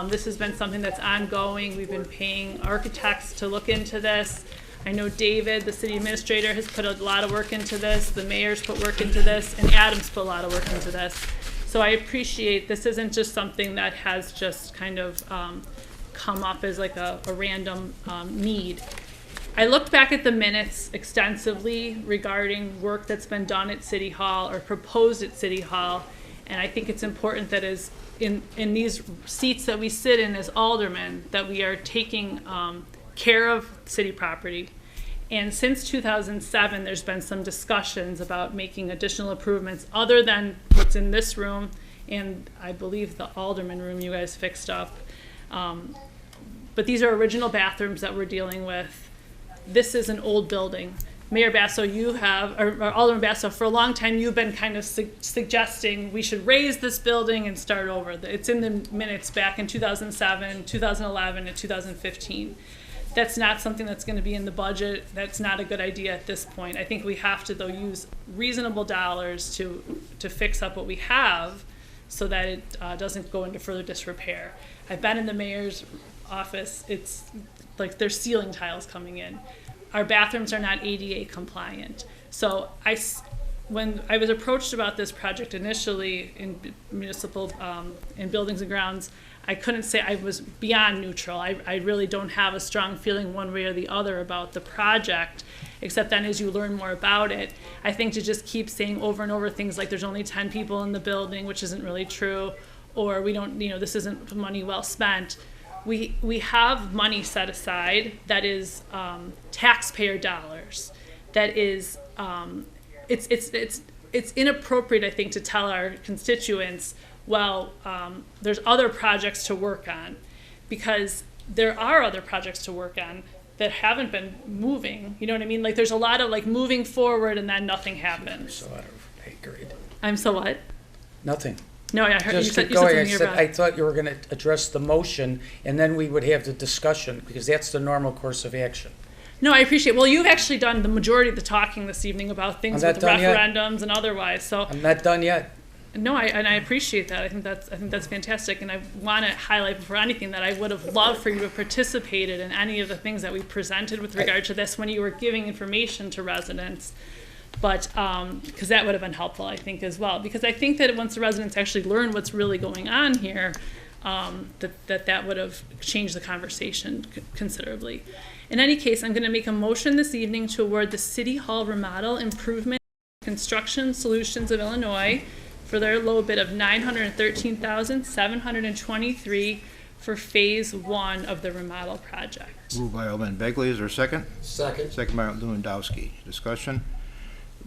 This has been something that's ongoing. We've been paying architects to look into this. I know David, the city administrator, has put a lot of work into this. The mayor's put work into this, and Adam's put a lot of work into this. So I appreciate this isn't just something that has just kind of come up as like a random need. I looked back at the minutes extensively regarding work that's been done at City Hall or proposed at City Hall, and I think it's important that as in these seats that we sit in as aldermen, that we are taking care of city property. And since 2007, there's been some discussions about making additional improvements other than what's in this room and I believe the Alderman room you guys fixed up. But these are original bathrooms that we're dealing with. This is an old building. Mayor Basso, you have, or Alderman Basso, for a long time you've been kind of suggesting we should raise this building and start over. It's in the minutes back in 2007, 2011, and 2015. That's not something that's going to be in the budget. That's not a good idea at this point. I think we have to, though, use reasonable dollars to fix up what we have so that it doesn't go into further disrepair. I've been in the mayor's office. It's like there's ceiling tiles coming in. Our bathrooms are not ADA compliant. So when I was approached about this project initially in municipal, in buildings and grounds, I couldn't say I was beyond neutral. I really don't have a strong feeling one way or the other about the project, except then as you learn more about it, I think to just keep saying over and over things like there's only 10 people in the building, which isn't really true, or we don't, this isn't money well spent. We have money set aside that is taxpayer dollars. That is, it's inappropriate, I think, to tell our constituents, well, there's other projects to work on, because there are other projects to work on that haven't been moving. You know what I mean? Like there's a lot of like moving forward and then nothing happens. So out of pay grade. I'm so what? Nothing. No, I heard you Just said keep going. something about. I thought you were going to address the motion, and then we would have the discussion, because that's the normal course of action. No, I appreciate. Well, you've actually done the majority of the talking this evening about things I'm with not done yet. referendums and otherwise. So I'm not done yet. No, I appreciate that. I think that's fantastic, and I want to highlight before anything that I would have loved for you to have participated in any of the things that we presented with regard to this when you were giving information to residents. But because that would have been helpful, I think, as well. Because I think that once the residents actually learn what's really going on here, that would have changed the conversation considerably. In any case, I'm going to make a motion this evening to award the City Hall Remodel Improvement Construction Solutions of Illinois for their low bid of $913,723 for phase 1 of the remodel project. Moved by Alderman Begley. Is there a second? Second. Second by Lewandowski. Discussion.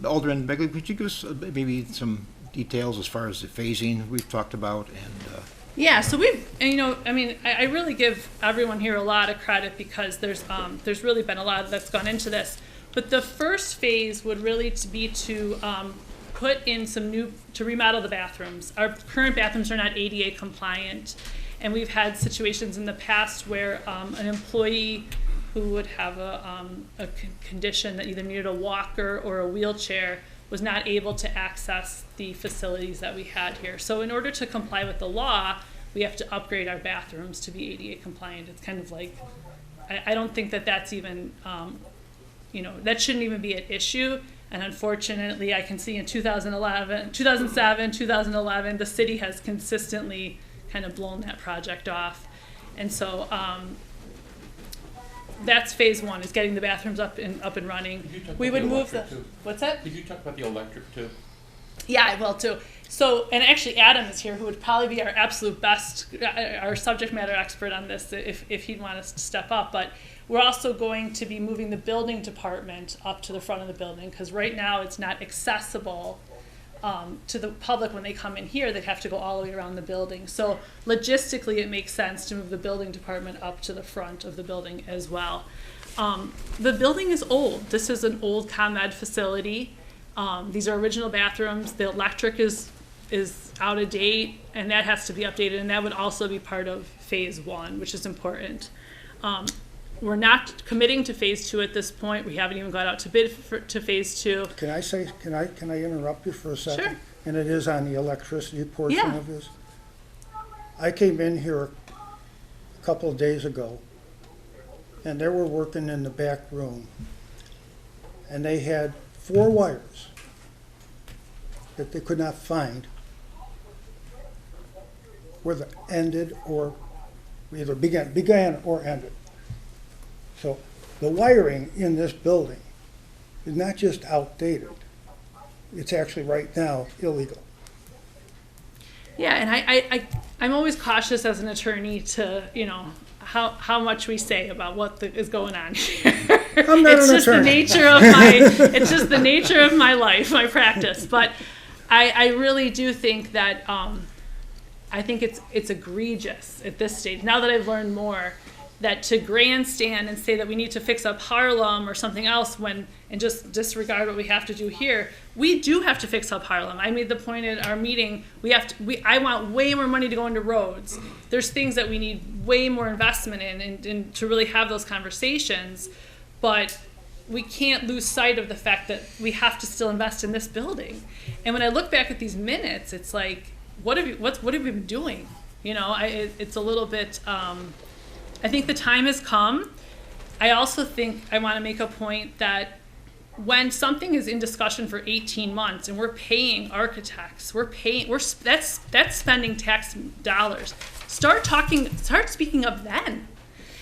Alderman Begley, could you give us maybe some details as far as the phasing we've talked about? And Yeah, so I really give everyone here a lot of credit because there's really been a lot that's gone into this. But the first phase would really be to put in to remodel the bathrooms. Our current bathrooms are not ADA compliant, and we've had situations in the past where an employee who would have a condition that either needed a walker or a wheelchair was not able to access the facilities that we had here. So in order to comply with the law, we have to upgrade our bathrooms to be ADA compliant. It's kind of like, I don't think that's even, that shouldn't even be an issue. And unfortunately, I can see in 2007, 2011, the city has consistently kind of blown that project off. And so that's phase 1, is getting the bathrooms up and running. We would move what's that? Could you talk about the electric too? Yeah, I will too. So, and actually Adam is here, who would probably be our absolute best, our subject matter expert on this if he'd want us to step up. But we're also going to be moving the building department up to the front of the building, because right now it's not accessible to the public when they come in here. They'd have to go all the way around the building. So logistically, it makes sense to move the building department up to the front of the building as well. The building is old. This is an old ComEd facility. These are original bathrooms. The electric is out of date, and that has to be updated, and that would also be part of phase 1, which is important. We're not committing to phase 2 at this point. We haven't even got out to bid to phase 2. Can I interrupt you for a second? Sure. And it is on the electricity portion Yeah. of this. I came in here a couple of days ago, and they were working in the back room, and they had 4 wires that they could not find where they ended or either began or ended. So the wiring in this building is not just outdated, it's actually right now illegal. Yeah, and I'm always cautious as an attorney to, how much we say about what is going on here. I'm not It's an just the attorney. it's just the nature of my life, my practice. But I really do think that I think it's egregious at this stage. Now that I've learned more, that to grandstand and say that we need to fix up Harlem or something else and just disregard what we have to do here, we do have to fix up Harlem. I made the point at our meeting, I want way more money to go into roads. There's things that we need way more investment in and to really have those conversations, but we can't lose sight of the fact that we have to still invest in this building. And when I look back at these minutes, it's like, what have we been doing? It's a little bit, I think the time has come. I also think I want to make a point that when something is in discussion for 18 months and we're paying architects, that's spending tax dollars. Start speaking up then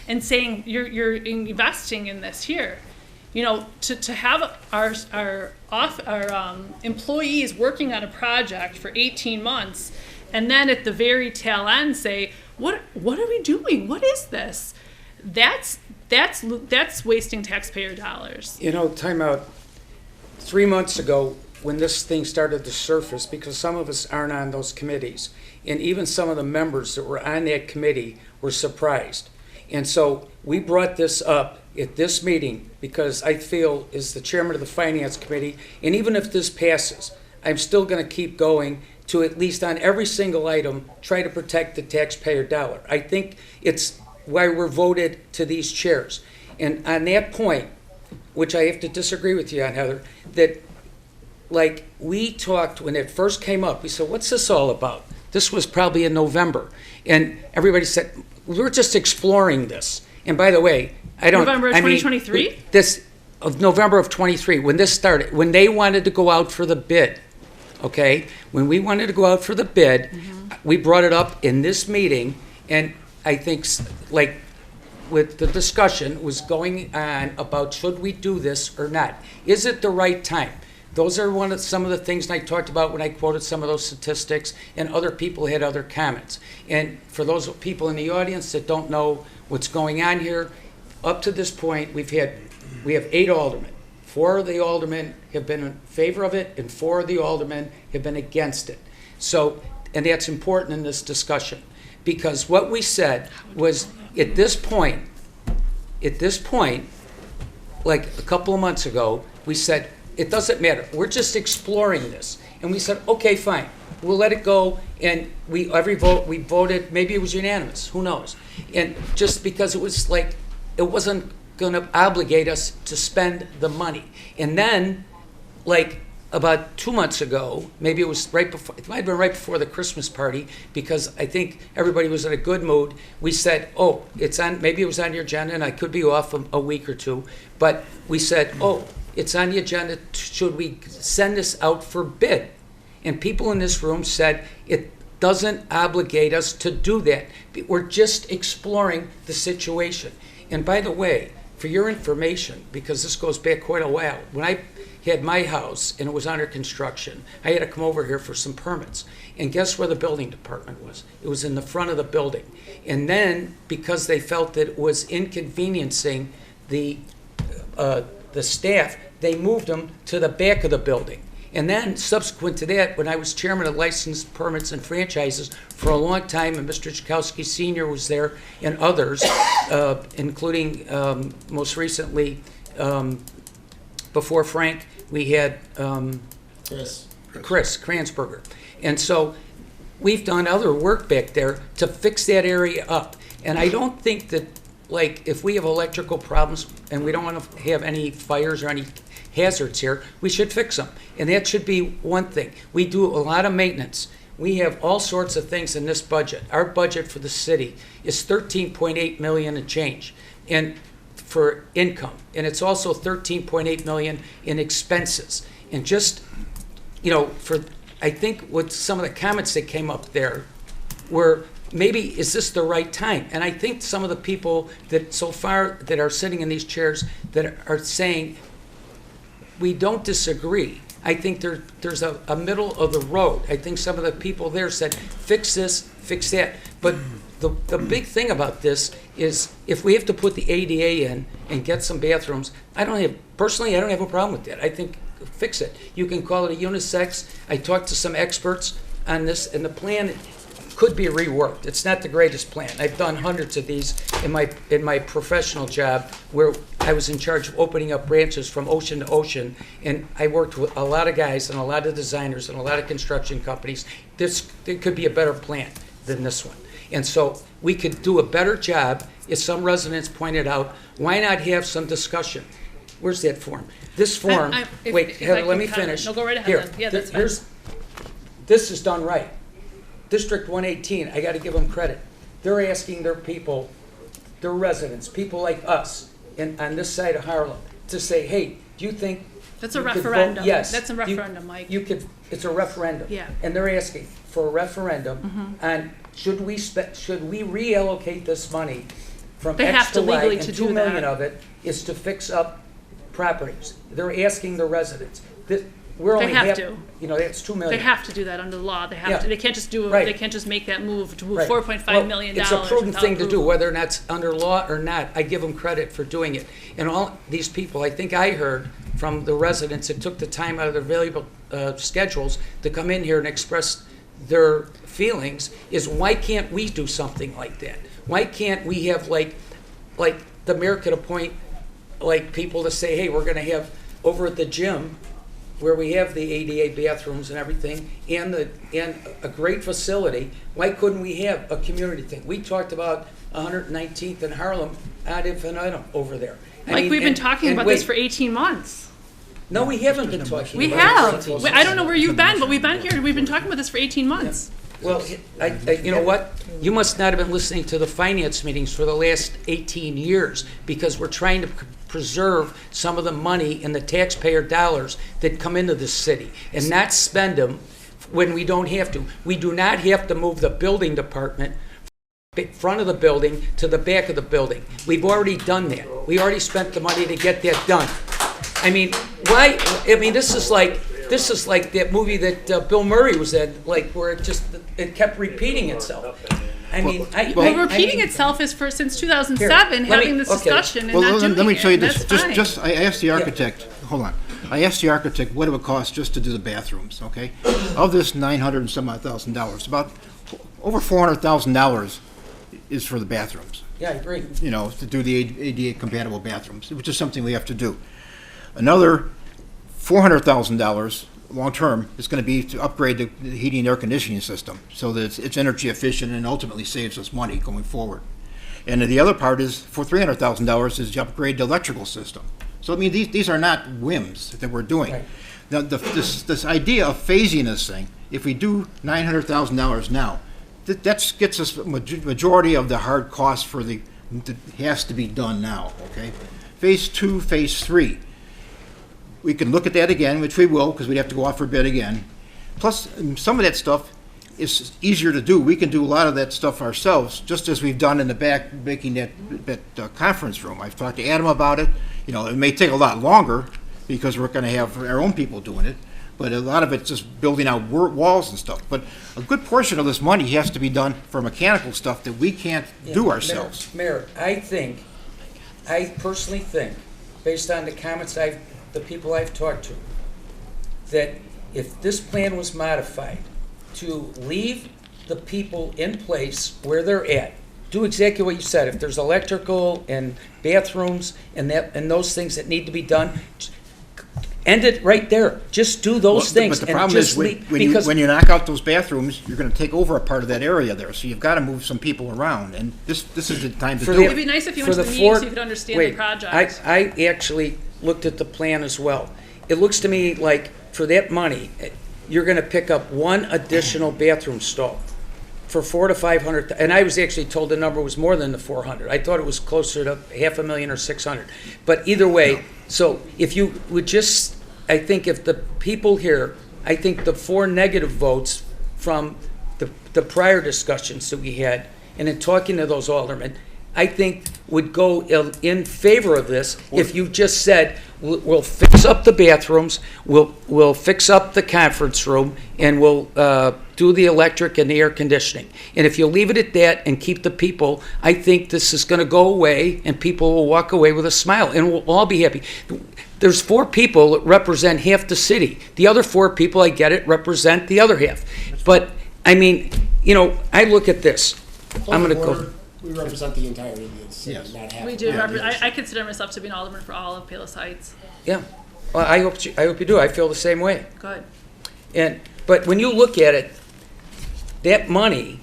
and saying you're investing in this here. To have our employees working on a project for 18 months and then at the very tail end say, what are we doing? What is this? That's wasting taxpayer dollars. Time out. 3 months ago, when this thing started to surface, because some of us aren't on those committees, and even some of the members that were on that committee were surprised. And so we brought this up at this meeting because I feel, as the chairman of the Finance Committee, and even if this passes, I'm still going to keep going to, at least on every single item, try to protect the taxpayer dollar. I think it's why we're voted to these chairs. And on that point, which I have to disagree with you on, Heather, that like, we talked, when it first came up, we said, what's this all about? This was probably in November. And everybody said, we're just exploring this. And by the way, November of 2023? Of November of 23, when this started, when they wanted to go out for the bid, okay? When we wanted to go out for the bid, we brought it up in this meeting, and I think, like, with the discussion was going on about should we do this or not? Is it the right time? Those are some of the things I talked about when I quoted some of those statistics, and other people had other comments. And for those people in the audience that don't know what's going on here, up to this point, we have 8 aldermen. 4 of the aldermen have been in favor of it, and 4 of the aldermen have been against it. So, and that's important in this discussion, because what we said was, at this point, like a couple of months ago, we said, it doesn't matter, we're just exploring this. And we said, okay, fine, we'll let it go, and we voted, maybe it was unanimous, who knows? And just because it was like, it wasn't gonna obligate us to spend the money. And then, like, about 2 months ago, maybe it was right before, it might have been right before the Christmas party, because I think everybody was in a good mood, we said, oh, it's on, maybe it was on your agenda, and I could be off a week or two, but we said, oh, it's on the agenda, should we send this out for bid? And people in this room said, it doesn't obligate us to do that. We're just exploring the situation. And by the way, for your information, because this goes back quite a while, when I had my house and it was under construction, I had to come over here for some permits. And guess where the building department was? It was in the front of the building. And then, because they felt that it was inconveniencing the staff, they moved them to the back of the building. And then, subsequent to that, when I was chairman of licensed permits and franchises for a long time, and Mr. Chakowski Sr. was there, and others, including most recently, before Frank, we had Chris Kransberger. And so we've done other work back there to fix that area up. And I don't think that, like, if we have electrical problems and we don't want to have any fires or any hazards here, we should fix them. And that should be one thing. We do a lot of maintenance. We have all sorts of things in this budget. Our budget for the city is $13.8 million and change, and for income, and it's also $13.8 million in expenses. And just, you know, I think with some of the comments that came up there were, maybe, is this the right time? And I think some of the people that so far that are sitting in these chairs that are saying, we don't disagree. I think there's a middle of the road. I think some of the people there said, fix this, fix that. But the big thing about this is, if we have to put the ADA in and get some bathrooms, personally, I don't have a problem with that. I think, fix it. You can call it a unisex. I talked to some experts on this, and the plan could be reworked. It's not the greatest plan. I've done hundreds of these in my professional job, where I was in charge of opening up branches from ocean to ocean, and I worked with a lot of guys and a lot of designers and a lot of construction companies. There could be a better plan than this one. And so we could do a better job. As some residents pointed out, why not have some discussion? Where's that form? This form, wait, Heather, let me finish. No, go right ahead Here, then. Yeah, that's fine. This is done right. District 118, I gotta give them credit. They're asking their people, their residents, people like us, on this side of Harlem, to say, hey, do you think That's a you could vote referendum. yes? That's a referendum, Mike. It's a referendum. Yeah. And they're asking for a referendum on should we reallocate this money from They X have to Y, legally and to 2 do million that. of it is to fix up properties. They're asking the residents. We're They only have half, to. you know, that's 2 million. They have to do that under the law. They have Yeah. to. They can't just do it. Right. They can't just make that move to move Right. $4.5 million. It's a prudent without thing to do, approval. whether or not it's under law or not. I give them credit for doing it. And all these people, I think I heard from the residents that took the time out of their valuable schedules to come in here and express their feelings, is why can't we do something like that? Why can't we have, like the mayor could appoint, like, people to say, hey, we're gonna have over at the gym, where we have the ADA bathrooms and everything, and a great facility, why couldn't we have a community thing? We talked about 119th and Harlem ad infinitum over there. Like, we've been talking about this for 18 months. No, we haven't been talking. We about have. it. I don't know where you've been, but we've been here. We've been talking about this for 18 months. Well, you know what? You must not have been listening to the finance meetings for the last 18 years, because we're trying to preserve some of the money and the taxpayer dollars that come into this city and not spend them when we don't have to. We do not have to move the building department from the front of the building to the back of the building. We've already done that. We already spent the money to get that done. I mean, why? I mean, this is like that movie that Bill Murray was in, like where it kept repeating itself. I mean, repeating itself is since 2007 having this discussion and not doing it. Let me tell you this. That's fine. I asked the architect. Hold on. I asked the architect what it would cost just to do the bathrooms. Okay, of this $900 and some odd $1,000, about over $400,000 is for the bathrooms. Yeah, I agree. You know, to do the ADA compatible bathrooms, which is something we have to do. Another $400,000 long-term is going to be to upgrade the heating and air conditioning system so that it's energy efficient and ultimately saves us money going forward. And the other part is for $300,000 is to upgrade the electrical system. So I mean, these are not whims that we're doing. Right. Now, this idea of phasing this thing, if we do $900,000 now, that gets us majority of the hard costs for that has to be done now. Okay, phase 2, phase 3. We can look at that again, which we will, because we'd have to go out for bid again. Plus, some of that stuff is easier to do. We can do a lot of that stuff ourselves, just as we've done in the back, making that conference room. I've talked to Adam about it. You know, it may take a lot longer because we're going to have our own people doing it, but a lot of it's just building out walls and stuff. But a good portion of this money has to be done for mechanical stuff that we can't do ourselves. Mayor, I personally think, based on the comments the people I've talked to, that if this plan was modified to leave the people in place where they're at, do exactly what you said. If there's electrical and bathrooms and those things that need to be done, end it right there. Just do those things. But the problem is when you knock out those bathrooms, you're going to take over a part of that area there. So you've got to move some people around, and this is the time to do it. It'd be nice if you went to the meeting so you could understand the project. I actually looked at the plan as well. It looks to me like for that money, you're going to pick up one additional bathroom stall for $400,000 to $500,000. And I was actually told the number was more than the 400. I thought it was closer to $500,000 or 600. But either way, so if you would just, I think if the people here, I think the 4 negative votes from the prior discussions that we had, and in talking to those aldermen, I think would go in favor of this if you just said, we'll fix up the bathrooms, we'll fix up the conference room, and we'll do the electric and the air conditioning. And if you leave it at that and keep the people, I think this is going to go away and people will walk away with a smile and we'll all be happy. There's 4 people that represent half the city. The other 4 people, I get it, represent the other half. But, I mean, you know, I look at this. I'm going to go. We represent the entirety of the city, not half. We do. I consider myself to be an alderman for all of Palos Heights. Yeah. Well, I hope you do. I feel the same way. Good. But when you look at it, that money,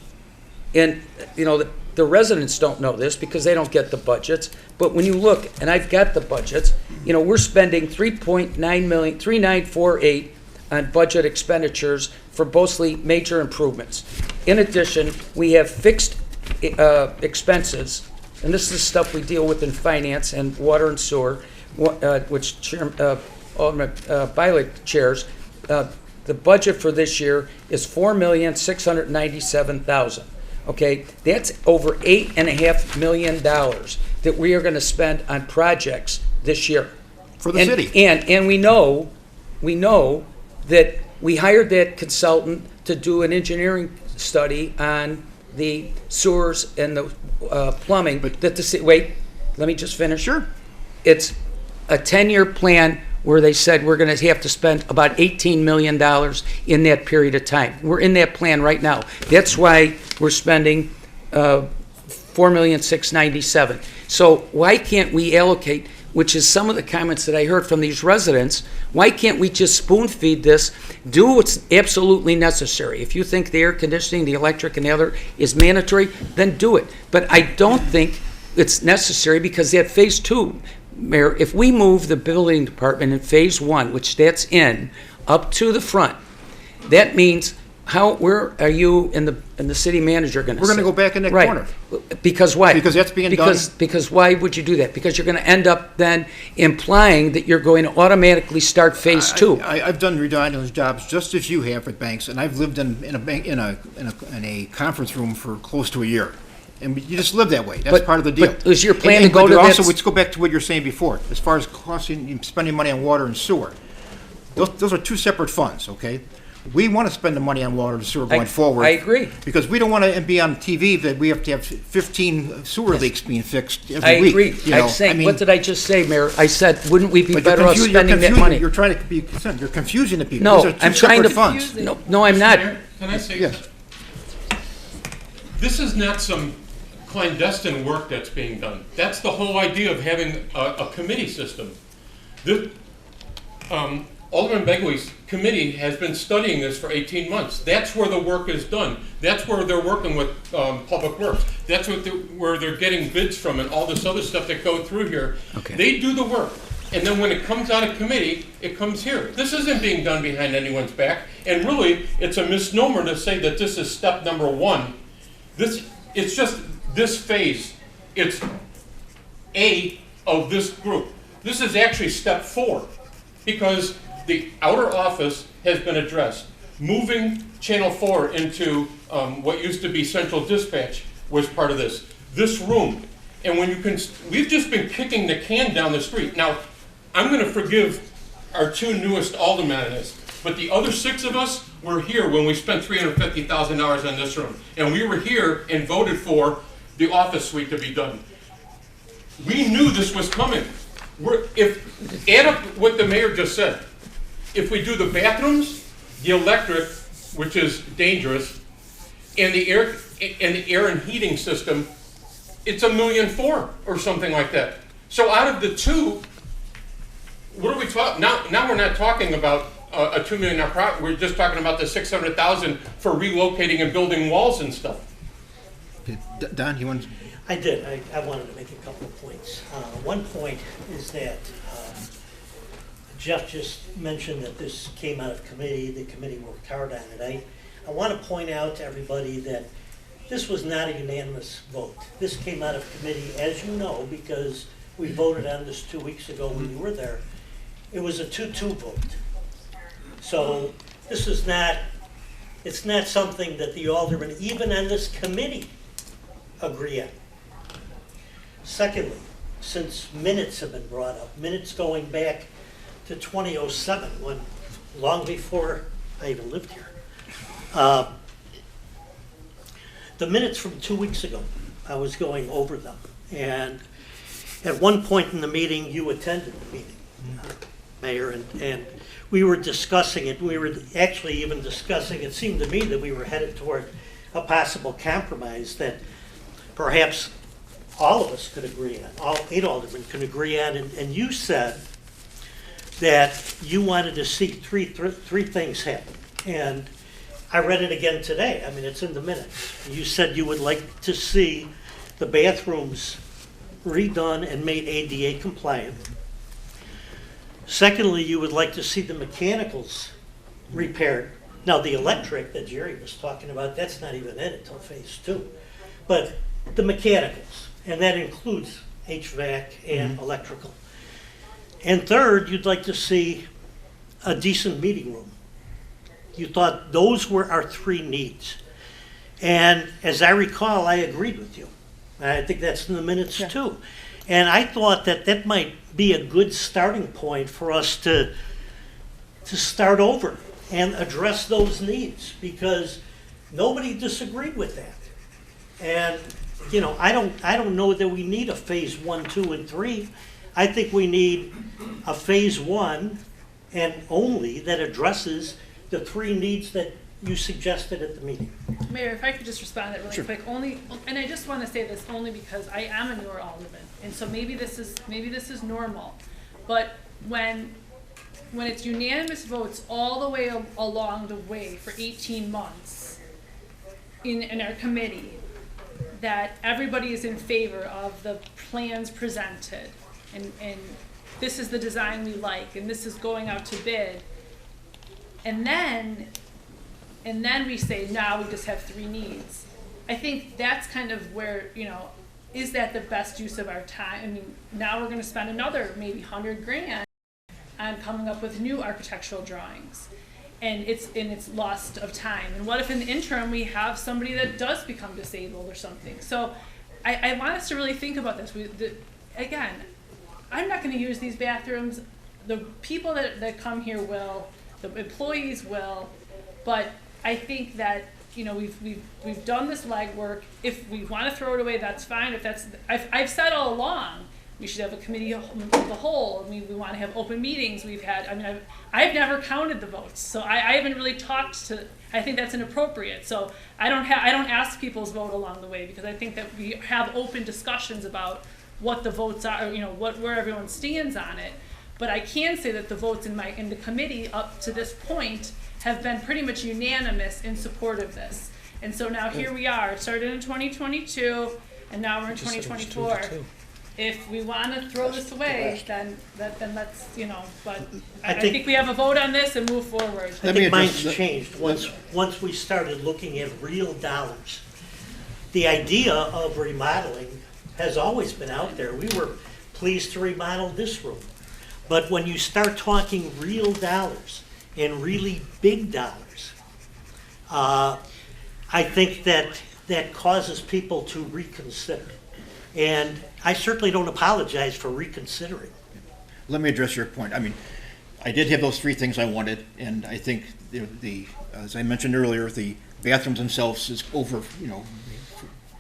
and you know the residents don't know this because they don't get the budgets. But when you look, and I've got the budgets, you know we're spending $3.948 on budget expenditures for mostly major improvements. In addition, we have fixed expenses, and this is stuff we deal with in finance and water and sewer, which Alderman Bialik chairs. The budget for this year is $4,697,000. Okay, that's over $8.5 million that we are going to spend on projects this year for the city. And we know that we hired that consultant to do an engineering study on the sewers and the plumbing. But wait, let me just finish. Sure. It's a 10-year plan where they said we're going to have to spend about $18 million in that period of time. We're in that plan right now. That's why we're spending $4,697,000. So why can't we allocate, which is some of the comments that I heard from these residents, why can't we just spoon feed this, do what's absolutely necessary? If you think the air conditioning, the electric, and the other is mandatory, then do it. But I don't think it's necessary because that phase 2 Mayor, if we move the building department in phase one, which that's in, up to the front, that means where are you and the city manager gonna sit? We're gonna go back in that Right. corner. Because why? Because that's being done. Because why would you do that? Because you're gonna end up then implying that you're going to automatically start phase two. I've done redundant jobs just as you have at banks, and I've lived in a conference room for close to a year. And you just live that way. That's part of the deal. But is your plan to go to Also, that? let's go back to what you were saying before, as far as spending money on water and sewer. Those are two separate funds, okay? We want to spend the money on water and sewer going forward. I agree. Because we don't want to be on TV that we have to have 15 sewer leaks being fixed every I week. agree. You know? I'm saying, I mean, what did I just say, Mayor? I said, wouldn't we be but better off spending that money? You're trying to be concerned. You're confusing the people. No, These are two I'm trying to. separate funds. No, I'm not. Mayor, can I say? Yes. This is not some clandestine work that's being done. That's the whole idea of having a committee system. Alderman Begley's committee has been studying this for 18 months. That's where the work is done. That's where they're working with Public Works. That's where they're getting bids from and all this other stuff that go through here. Okay. They do the work. And then when it comes out of committee, it comes here. This isn't being done behind anyone's back. And really, it's a misnomer to say that this is step number one. It's just this phase. It's A of this group. This is actually step 4 because the outer office has been addressed. Moving Channel 4 into what used to be Central Dispatch was part of this. This room. And when we've just been kicking the can down the street. Now, I'm going to forgive our 2 newest aldermen on this, but the other 6 of us were here when we spent $350,000 on this room. And we were here and voted for the office suite to be done. We knew this was coming. Add up what the mayor just said. If we do the bathrooms, the electric, which is dangerous, and the air and heating system, it's $1.4 million or something like that. So out of the 2, what are we talking now? We're not talking about a $2 million project. We're just talking about the $600,000 for relocating and building walls and stuff. Don, you want? I did. I wanted to make a couple of points. One point is that Jeff just mentioned that this came out of committee. The committee worked hard on it. I want to point out to everybody that this was not a unanimous vote. This came out of committee, as you know, because we voted on this 2 weeks ago when you were there. It was a 2-2 vote. So this is not, it's not something that the aldermen, even on this committee, agree on. Secondly, since minutes have been brought up, minutes going back to 2007, when long before I even lived here. The minutes from 2 weeks ago, I was going over them, and at one point in the meeting, you attended the meeting, Mayor, and we were discussing it. We were actually even discussing, it seemed to me that we were headed toward a possible compromise that perhaps all of us could agree on, all 8 aldermen could agree on, and you said that you wanted to see three things happen. And I read it again today. I mean, it's in the minutes. You said you would like to see the bathrooms redone and made ADA compliant. Secondly, you would like to see the mechanicals repaired. Now, the electric that Jerry was talking about, that's not even in until phase 2. But the mechanicals, and that includes HVAC and electrical. And third, you'd like to see a decent meeting room. You thought those were our 3 needs. And as I recall, I agreed with you. And I think that's in the minutes too. And I thought that that might be a good starting point for us to start over and address those needs, because nobody disagreed with that. And you know, I don't know that we need a phase 1, 2, and 3. I think we need a phase 1 and only that addresses the 3 needs that you suggested at the meeting. Mayor, if I could just respond to that really quick, and I just want to say this only because I am a newer alderman, and so maybe this is normal, but when it's unanimous votes all the way along the way for 18 months in our committee, that everybody is in favor of the plans presented, and this is the design we like, and this is going out to bid. And then we say, now we just have 3 needs. I think that's kind of where, is that the best use of our time? I mean, now we're gonna spend another maybe $100,000 on coming up with new architectural drawings. And it's lost of time. And what if in the interim we have somebody that does become disabled or something? So I want us to really think about this. Again, I'm not gonna use these bathrooms. The people that come here will, the employees will, but I think that, we've done this legwork. If we wanna throw it away, that's fine. I've said all along, we should have a committee of the whole. I mean, we want to have open meetings. I've never counted the votes, so I haven't really talked to. I think that's inappropriate. So I don't ask people's vote along the way, because I think that we have open discussions about what the votes are, where everyone stands on it. But I can say that the votes in the committee up to this point have been pretty much unanimous in support of this. And so now here we are. It started in 2022, and now we're in 2024. If we want to throw this away, then let's, but I think we have a vote on this and move forward. I think mine's changed once we started looking at real dollars. The idea of remodeling has always been out there. We were pleased to remodel this room. But when you start talking real dollars and really big dollars, I think that causes people to reconsider. And I certainly don't apologize for reconsidering. Let me address your point. I mean, I did have those 3 things I wanted, and I think as I mentioned earlier, the bathrooms themselves is over,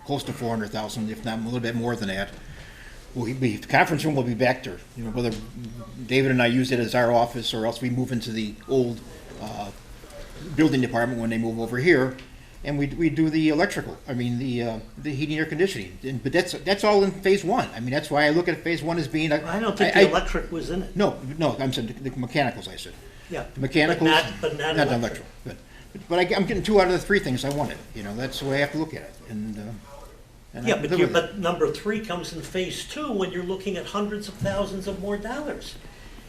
close to $400,000, if not a little bit more than that. The conference room will be back there. Whether David and I use it as our office or else we move into the old building department when they move over here. And we do the electrical, the heating, air conditioning, but that's all in phase 1. I mean, that's why I look at phase 1 as being. I don't think the electric was in it. No, I'm saying the mechanicals. I said. Yeah. The mechanicals, but not electrical. But I'm getting 2 out of the 3 things I wanted. That's the way I have to look at it. But number 3 comes in phase 2 when you're looking at hundreds of thousands of more dollars,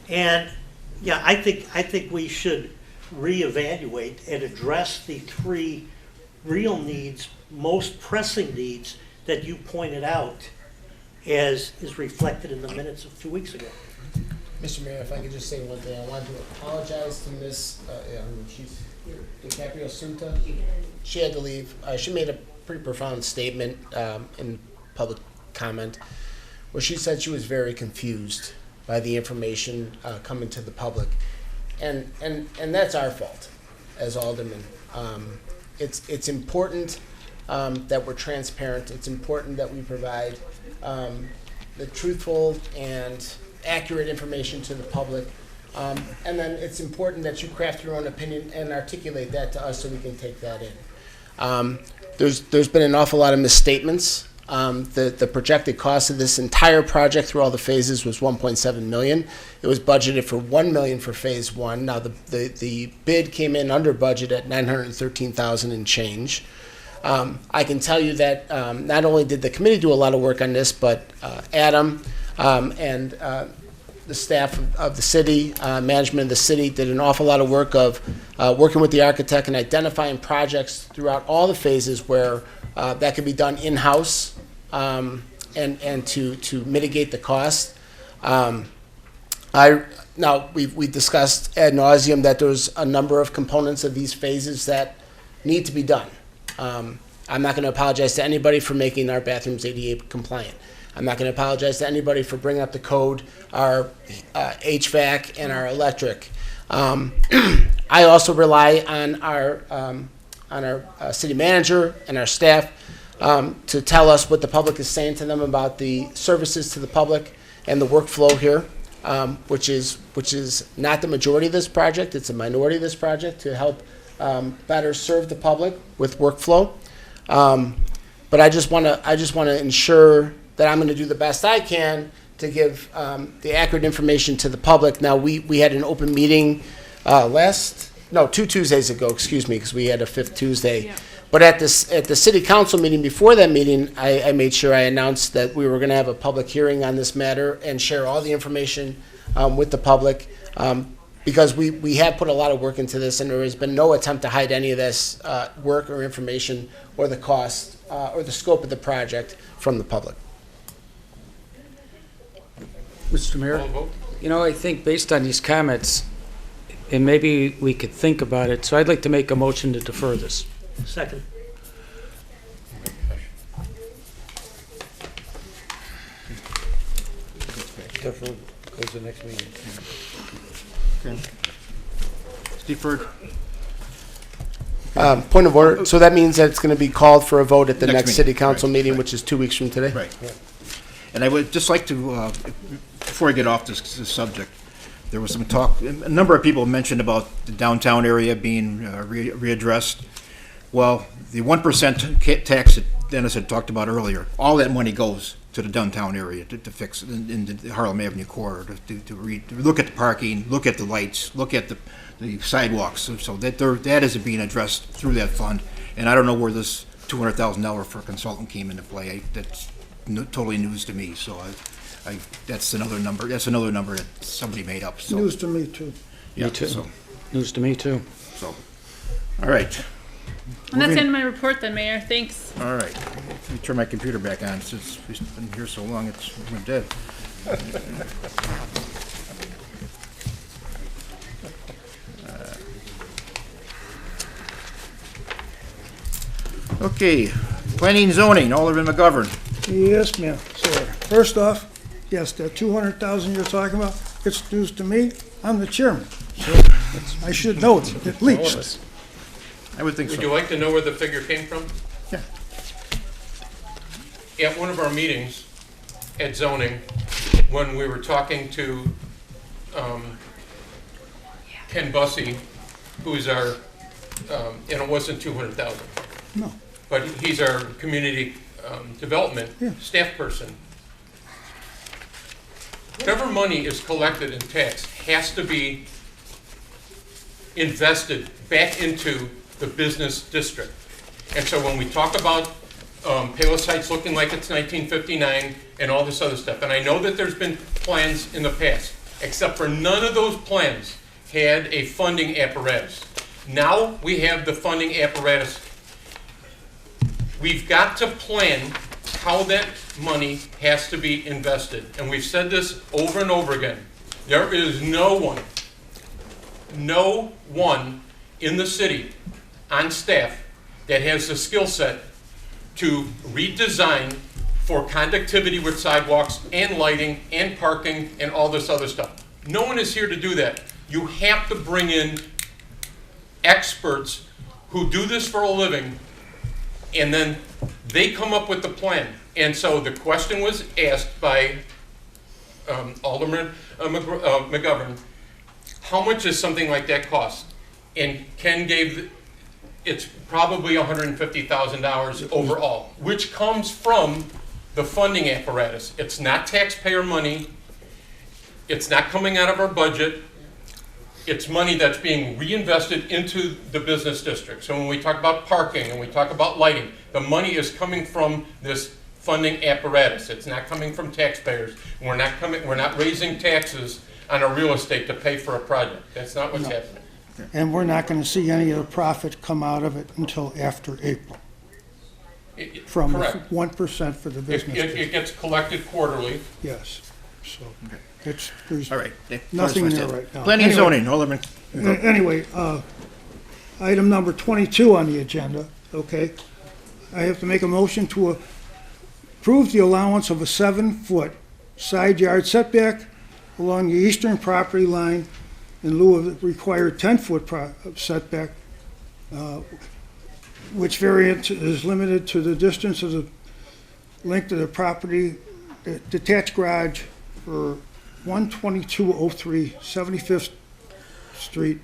and I think we should reevaluate and address the 3 real needs, most pressing needs that you pointed out as is reflected in the minutes of 2 weeks ago. Mr. Mayor, if I could just say one thing, I wanted to apologize to Ms. Chief DiCaprio Sunta. She had to leave. She made a pretty profound statement in public comment where she said she was very confused by the information coming to the public. And that's our fault as aldermen. It's important that we're transparent. It's important that we provide the truthful and accurate information to the public. And then it's important that you craft your own opinion and articulate that to us so we can take that in. There's been an awful lot of misstatements. The projected cost of this entire project through all the phases was $1.7 million. It was budgeted for $1 million for phase 1. Now the bid came in under budget at $913,000 and change. I can tell you that not only did the committee do a lot of work on this, but Adam and the staff of the city, management of the city, did an awful lot of work of working with the architect and identifying projects throughout all the phases where that could be done in-house and to mitigate the cost. We discussed ad nauseum that there's a number of components of these phases that need to be done. I'm not going to apologize to anybody for making our bathrooms ADA compliant. I'm not going to apologize to anybody for bringing up the code, our HVAC and our electric. I also rely on our city manager and our staff to tell us what the public is saying to them about the services to the public and the workflow here, which is not the majority of this project. It's a minority of this project to help better serve the public with workflow. But I just want to ensure that I'm going to do the best I can to give the accurate information to the public. Now, we had an open meeting 2 Tuesdays ago, excuse me, because we had a 5th Tuesday. But at the city council meeting, before that meeting, I made sure I announced that we were going to have a public hearing on this matter and share all the information with the public, because we have put a lot of work into this, and there has been no attempt to hide any of this work or information or the cost or the scope of the project from the public. Mr. Mayor, you know, I think based on these comments, and maybe we could think about it, so I'd like to make a motion to defer this. Second. Defer, goes to the next meeting. Okay. It's deferred. Point of order, so that means that it's going to be called for a vote at the Next next meeting. city council Right, meeting, right. which is 2 weeks from today? Right. And I would just like to, before I get off this subject, there was some talk, a number of people mentioned about the downtown area being readdressed. Well, the 1% tax that Dennis had talked about earlier, all that money goes to the downtown area to fix in the Harlem Avenue corridor, to look at the parking, look at the lights, look at the sidewalks, so that is being addressed through that fund. And I don't know where this $200,000 for a consultant came into play. That's totally news to me, so that's another number that somebody made up, so. News to me, too. Yeah, Me too. so- News to me, too. So, all right. And that's the Moving- end of my report then, Mayor. Thanks. All right. Let me turn my computer back on since we've been here so long, it's we're dead. Okay, planning and zoning, Alderman McGovern. Yes, ma'am. So, first off, yes, that 200,000 you're talking about, it's news to me. I'm the chairman, so I should know it at least. I would think so. Would you like to know where the figure came from? Yeah. At one of our meetings at zoning, when we were talking to Ken Bussey, who's our, and it wasn't 200,000. No. But he's our community development Yeah. staff person. Whatever money is collected in tax has to be invested back into the business district. And so when we talk about Palos Heights looking like it's 1959 and all this other stuff, and I know that there's been plans in the past, except for none of those plans had a funding apparatus. Now we have the funding apparatus. We've got to plan how that money has to be invested. And we've said this over and over again. There is no one in the city on staff that has the skill set to redesign for conductivity with sidewalks and lighting and parking and all this other stuff. No one is here to do that. You have to bring in experts who do this for a living, and then they come up with the plan. And so the question was asked by Alderman McGovern, how much does something like that cost? And Ken gave, it's probably $150,000 overall, which comes from the funding apparatus. It's not taxpayer money. It's not coming out of our budget. It's money that's being reinvested into the business district. So when we talk about parking and we talk about lighting, the money is coming from this funding apparatus. It's not coming from taxpayers. We're not raising taxes on a real estate to pay for a project. That's not what's happening. And we're not going to see any of the profit come out of it until after April. From Correct. 1% for the business. It gets collected quarterly. Yes, so there's All right. nothing there right now. Planning and Anyway, zoning, Alderman. Anyway, item number 22 on the agenda, okay? I have to make a motion to approve the allowance of a 7-foot side yard setback along the eastern property line in lieu of the required 10-foot setback, which variance is limited to the distance of the length of the property, detached garage for 12203 75th Street,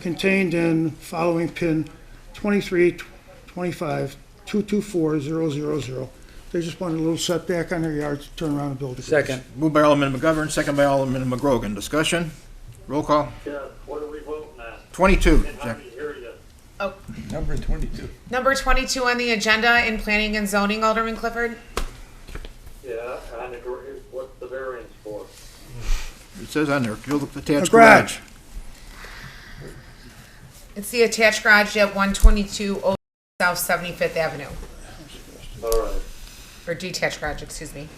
contained in following pin 2325224000. They just wanted a little setback on their yard to turn around and build a garage. Second. Moved by Alderman McGovern, second by Alderman McGrogan. Discussion? Roll call. Yeah, what are we voting on? 22. Can't Jack. hardly hear you. Oh, Number 22. Number 22 on the agenda in planning and zoning, Alderman Clifford. Yeah, and what's the variance for? It says on there, build up attached garage. garage. It's the attached garage at 122 South 75th Avenue. All right. Or detached garage, excuse me.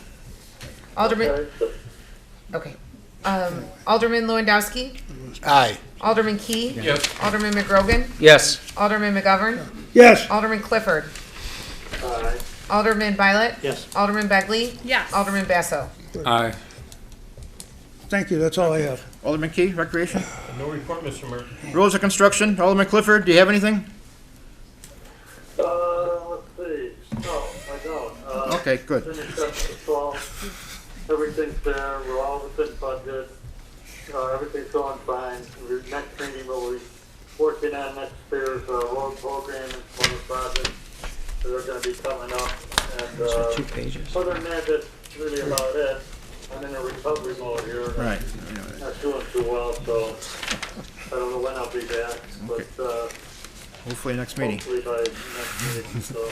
Alderman, okay. Alderman Lewandowski, Aye. Alderman Key. Yes. Alderman McGrogan, Yes. Alderman McGovern, Yes. Alderman Clifford, Aye. Alderman Violet, Yes. Alderman Begley, Yes. Alderman Basso. Aye. Thank you, that's all I have. Alderman Key, Recreation. No report, Mr. Mayor. Roads and Construction, Alderman Clifford, do you have anything? Let's see. No, I don't. Okay, good. Finished up the fall. Everything's there. We're all within budget. Everything's going fine. The next meeting we'll be working on next year's road program and some other projects that are going to be coming up. And 2 pages. other than that, that's really about it. I'm in a recovery mode here. Right. Not doing too well, so I don't know when I'll be back. But Hopefully next meeting. hopefully by next meeting. So.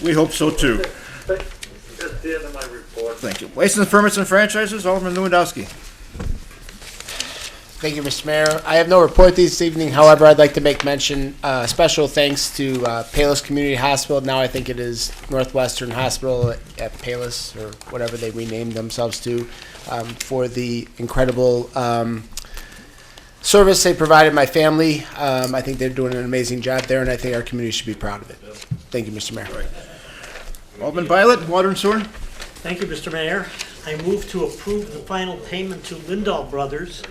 We hope so too. That's the end of my report. Thank you. License, permits, and franchises, Alderman Lewandowski. Thank you, Mr. Mayor. I have no report this evening. However, I'd like to make mention, special thanks to Palos Community Hospital. Now I think it is Northwestern Hospital at Palos, or whatever they renamed themselves to, for the incredible service they provided my family. I think they're doing an amazing job there, and I think our community should be proud of it. Thank you, Mr. Mayor. Alderman Violet, Water and Sewer. Thank you, Mr. Mayor. I move to approve the final payment to Lindahl Brothers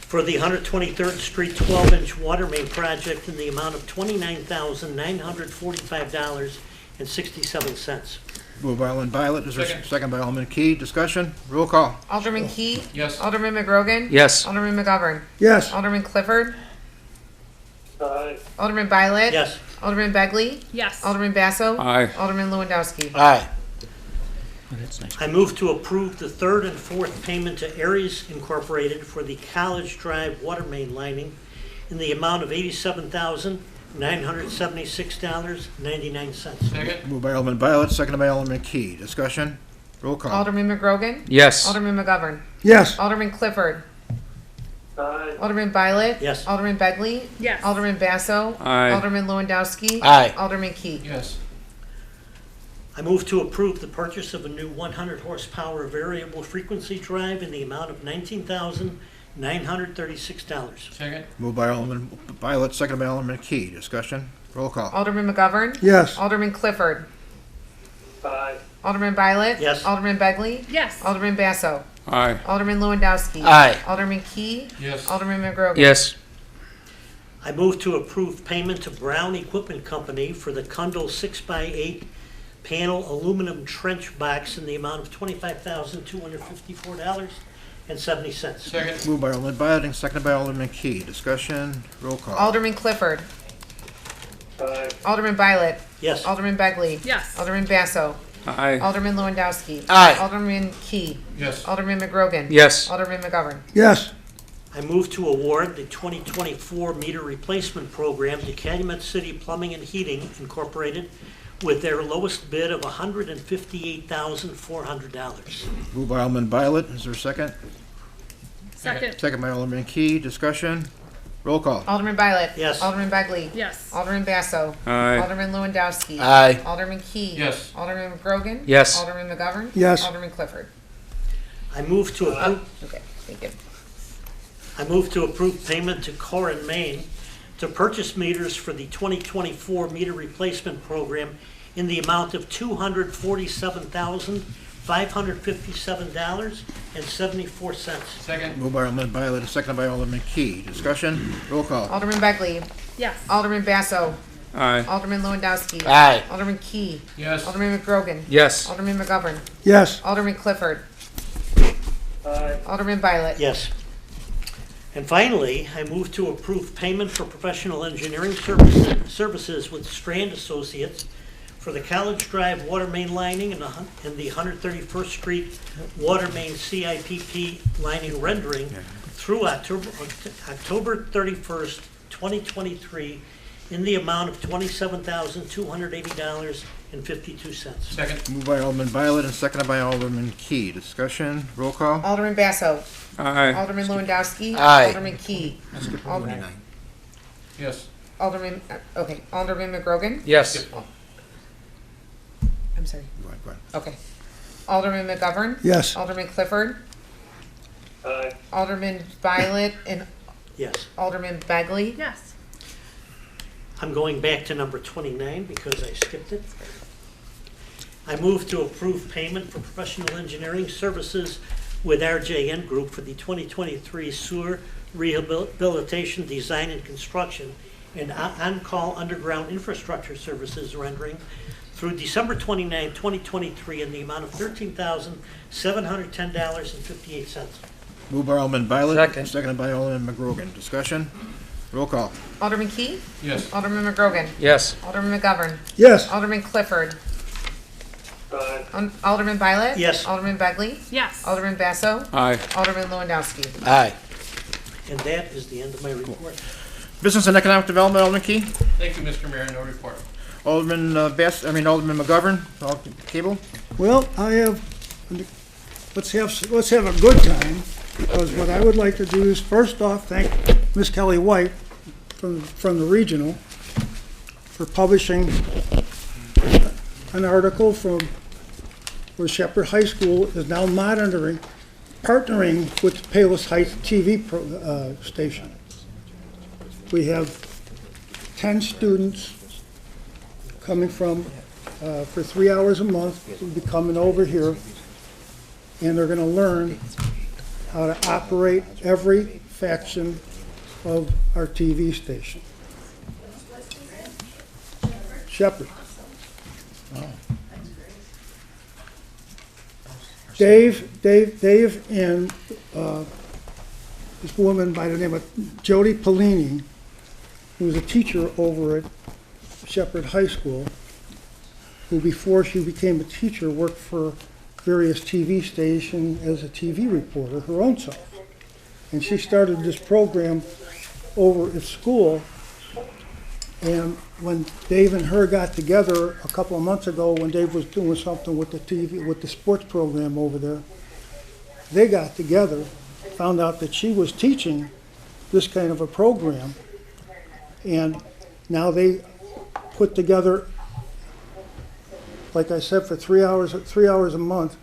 for the 123rd Street 12-inch water main project in the amount of $29,945.67. Moved by Alderman Violet, is there Second. second by Alderman Key, discussion, roll call. Alderman Key. Yes. Alderman McGrogan. Yes. Alderman McGovern. Yes. Alderman Clifford. Aye. Alderman Violet. Yes. Alderman Begley. Yes. Alderman Basso. Aye. Alderman Lewandowski. Aye. I move to approve the third and fourth payment to Aries Incorporated for the College Drive water main lining in the amount of $87,976.99. Second. Moved by Alderman Violet, seconded by Alderman Key, discussion, roll call. Alderman McGrogan. Yes. Alderman McGovern. Yes. Alderman Clifford. Aye. Alderman Violet. Yes. Alderman Begley. Yes. Alderman Basso. Aye. Alderman Lewandowski. Aye. Alderman Key. Yes. I move to approve the purchase of a new 100 horsepower variable frequency drive in the amount of $19,936. Second. Moved by Alderman Violet, seconded by Alderman Key, discussion, roll call. Alderman McGovern. Yes. Alderman Clifford. Aye. Alderman Violet. Yes. Alderman Begley. Yes. Alderman Basso. Aye. Alderman Lewandowski. Aye. Alderman Key. Yes. Alderman McGrogan. Yes. I move to approve payment to Brown Equipment Company for the Cundall 6x8 panel aluminum trench box in the amount of $25,254.70. Second. Moved by Alderman Violet, seconded by Alderman Key, discussion, roll call. Alderman Clifford. Aye. Alderman Violet. Yes. Alderman Begley. Yes. Alderman Basso. Aye. Alderman Lewandowski. Aye. Alderman Key. Yes. Alderman McGrogan. Yes. Alderman McGovern. Yes. I move to award the 2024 meter replacement program to Calumet City Plumbing and Heating Incorporated with their lowest bid of $158,400. Moved by Alderman Violet, is there a second? Second. Second by Alderman Key, discussion, roll call. Alderman Violet. Yes. Alderman Begley. Yes. Alderman Basso. Aye. Alderman Lewandowski. Aye. Alderman Key. Yes. Alderman McGrogan. Yes. Alderman McGovern. Yes. Alderman Clifford. I move to approve. Okay, thank you. I move to approve payment to Corin, Maine to purchase meters for the 2024 meter replacement program in the amount of $247,557.74. Second. Moved by Alderman Violet, seconded by Alderman Key, discussion, roll call. Alderman Begley. Yes. Alderman Basso. Aye. Alderman Lewandowski. Aye. Alderman Key. Yes. Alderman McGrogan. Yes. Alderman McGovern. Yes. Alderman Clifford. Aye. Alderman Violet. Yes. And finally, I move to approve payment for professional engineering services with Strand Associates for the College Drive water main lining and the 131st Street water main CIPP lining rendering through October 31st, 2023, in the amount of $27,280.52. Second. Moved by Alderman Violet and seconded by Alderman Key. Discussion, roll call. Alderman Basso. Aye. Alderman Lewandowski. Aye. Alderman Key. Alderman Yes. Alderman McGrogan. Yes. I'm sorry. Go ahead, go ahead. Okay. Alderman McGovern. Yes. Alderman Clifford. Aye. Alderman Violet and Yes. Alderman Begley. Yes. I'm going back to number 29 because I skipped it. I move to approve payment for professional engineering services with RJN Group for the 2023 sewer rehabilitation, design, and construction and on-call underground infrastructure services rendering through December 29, 2023 in the amount of $13,710.58. Moved by Alderman Violet. Second. Seconded by Alderman McGrogan. Discussion, roll call. Alderman Key. Yes. Alderman McGrogan. Yes. Alderman McGovern. Yes. Alderman Clifford. Aye. Alderman Violet. Yes. Alderman Begley. Yes. Alderman Basso. Aye. Alderman Lewandowski. Aye. And that is the end of my report. Business and Economic Development, Alderman Key. Thank you, Mr. Mayor. No report. Alderman Alderman McGovern, Cable. Well, let's have a good time, because what I would like to do is, first off, thank Miss Kelly White from the regional for publishing an article where Shepherd High School is now partnering with Palos Heights TV station. We have 10 students coming for 3 hours a month. They'll be coming over here, and they're going to learn how to operate every faction of our TV station. Shepherd. Dave and this woman by the name of Jody Pellini, who was a teacher over at Shepherd High School, who before she became a teacher worked for various TV stations as a TV reporter her own self. And she started this program over at school, and when Dave and her got together a couple of months ago, when Dave was doing something with the TV, with the sports program over there, they got together, found out that she was teaching this kind of a program, and now they put together, like I said, for 3 hours a month,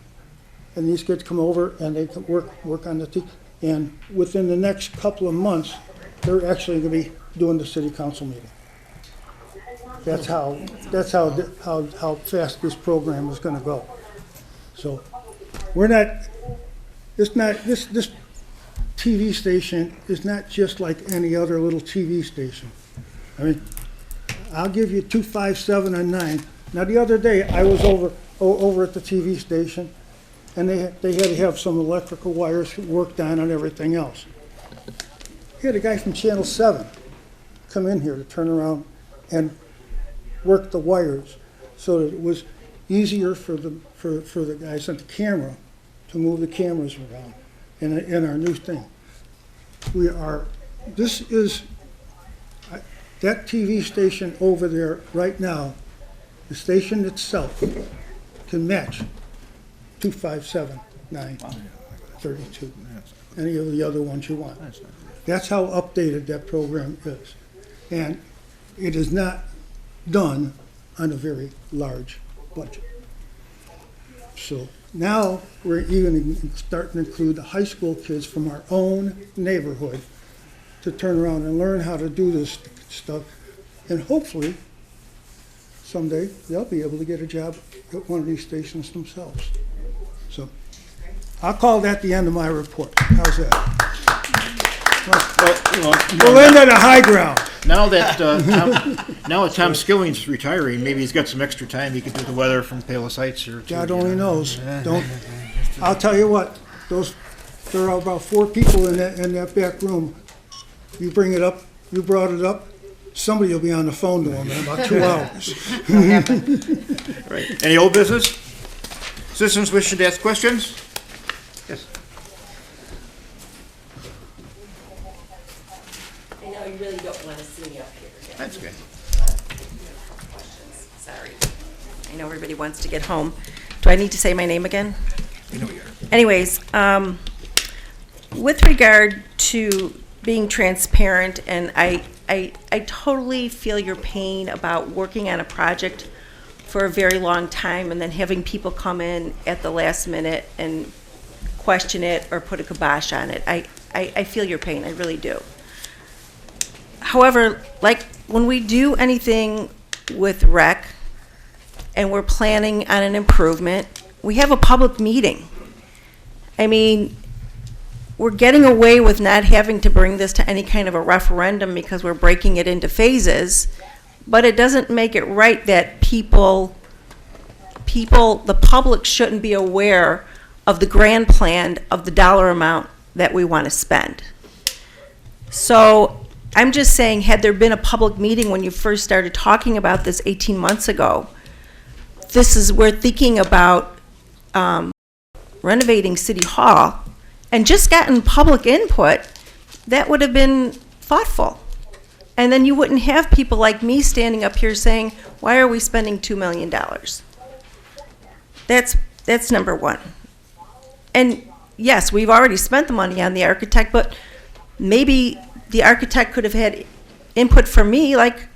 and these kids come over and they can work on the TV. And within the next couple of months, they're actually going to be doing the city council meeting. That's how fast this program is going to go. So this TV station is not just like any other little TV station. I mean, I'll give you 2, 5, 7, and 9. Now the other day I was over at the TV station, and they had to have some electrical wires worked on and everything else. We had a guy from Channel 7 come in here to turn around and work the wires so that it was easier for the guys on the camera to move the cameras around in our new thing. That TV station over there right now, the station itself can match 2, 5, 7, 9, 32, any of the other ones you want. That's how updated that program is. And it is not done on a very large budget. So now we're even starting to include the high school kids from our own neighborhood to turn around and learn how to do this stuff. And hopefully, someday, they'll be able to get a job at one of these stations themselves. So I'll call that the end of my report. How's that? We'll end at a high ground. Now that Tom Skilling's retiring, maybe he's got some extra time. He could do the weather from Palos Heights or. God only knows. I'll tell you what. There are about 4 people in that back room. You bring it up. You brought it up. Somebody will be on the phone to him in about 2 hours. Right. Any old business? Citizens wishing to ask questions? Yes. I know you really don't want to see me up here. That's good. I know everybody wants to get home. Do I need to say my name again? Anyways, with regard to being transparent, and I totally feel your pain about working on a project for a very long time and then having people come in at the last minute and question it or put a kibosh on it. I feel your pain, I really do. However, like when we do anything with rec and we're planning on an improvement, we have a public meeting. I mean, we're getting away with not having to bring this to any kind of a referendum because we're breaking it into phases, but it doesn't make it right that the public shouldn't be aware of the grand plan of the dollar amount that we want to spend. So I'm just saying, had there been a public meeting when you first started talking about this 18 months ago, we're thinking about renovating City Hall and just gotten public input, that would have been thoughtful. And then you wouldn't have people like me standing up here saying, why are we spending $2 million? That's number one. And yes, we've already spent the money on the architect, but maybe the architect could have had input from me, like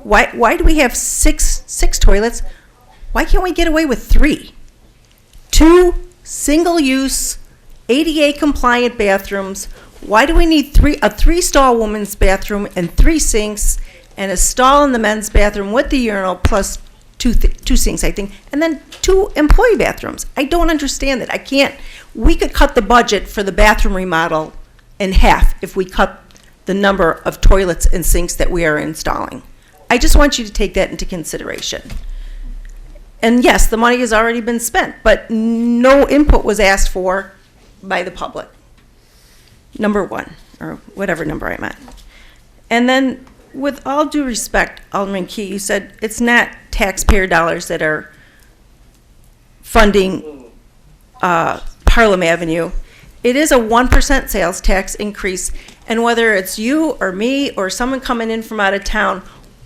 why do we have six toilets? Why can't we get away with 3? 2 single-use ADA compliant bathrooms. Why do we need a 3-stall woman's bathroom and 3 sinks and a stall in the men's bathroom with the urinal plus two sinks, I think, and then 2 employee bathrooms? I don't understand that. We could cut the budget for the bathroom remodel in half if we cut the number of toilets and sinks that we are installing. I just want you to take that into consideration. And yes, the money has already been spent, but no input was asked for by the public. Number 1, or whatever number I'm at. And then, with all due respect, Alderman Key, you said it's not taxpayer dollars that are funding Harlem Avenue. It is a 1% sales tax increase, and whether it's you or me or someone coming in from out of town,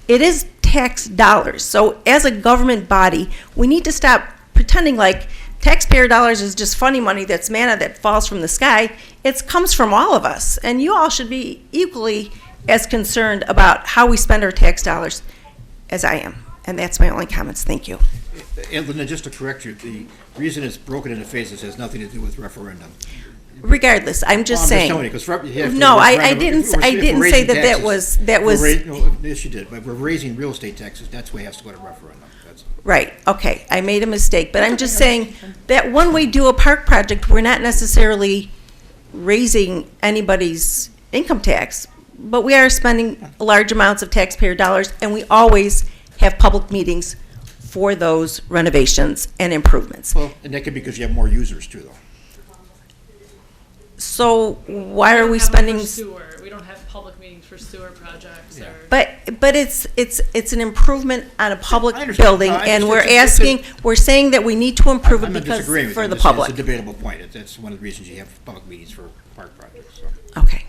it is tax dollars. So as a government body, we need to stop pretending like taxpayer dollars is just funny money that's manna that falls from the sky. It comes from all of us, and you all should be equally as concerned about how we spend our tax dollars as I am. And that's my only comments. Thank you. And Linda, just to correct you, the reason it's broken into phases has nothing to do with referendum. Regardless, I'm just saying. No, I didn't say that was. Yes, you did, but we're raising real estate taxes, that's why it has to go to referendum. Right, okay, I made a mistake, but I'm just saying that when we do a park project, we're not necessarily raising anybody's income tax, but we are spending large amounts of taxpayer dollars, and we always have public meetings for those renovations and improvements. Well, and that could be because you have more users too, though. So why are we spending? We don't have public meetings for sewer projects. Or But it's an improvement on a public building, and we're saying that we need to improve it because for the public. It's a debatable point. That's one of the reasons you have public meetings for park projects. So. Okay.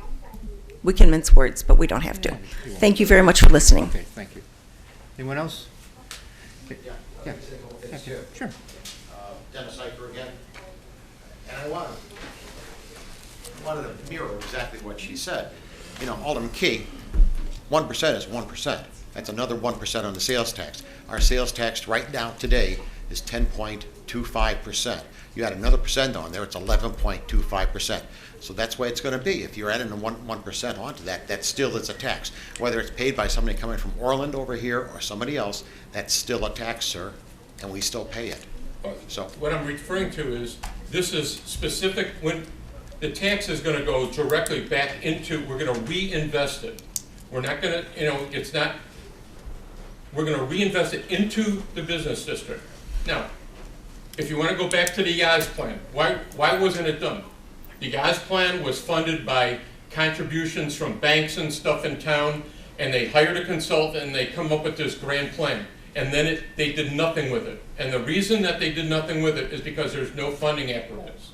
We can mince words, but we don't have to. Thank you very much for listening. Okay, thank you. Anyone else? Yeah. Sure. Dennis Eicher again. And I wanted to mirror exactly what she said. You know, Alderman Key, 1% is 1%. That's another 1% on the sales tax. Our sales tax right now today is 10.25%. You add another percent on there, it's 11.25%. So that's why it's going to be. If you're adding a 1% onto that, that still is a tax. Whether it's paid by somebody coming from Orland over here or somebody else, that's still a tax, sir, and we still pay it. So what I'm referring to is this is specific when the tax is going to go directly back into, we're going to reinvest it. We're not going to, it's not, we're going to reinvest it into the business district. Now, if you want to go back to the YAS plan, why wasn't it done? The YAS plan was funded by contributions from banks and stuff in town, and they hired a consultant and they come up with this grand plan. And then they did nothing with it. And the reason that they did nothing with it is because there's no funding apparatus.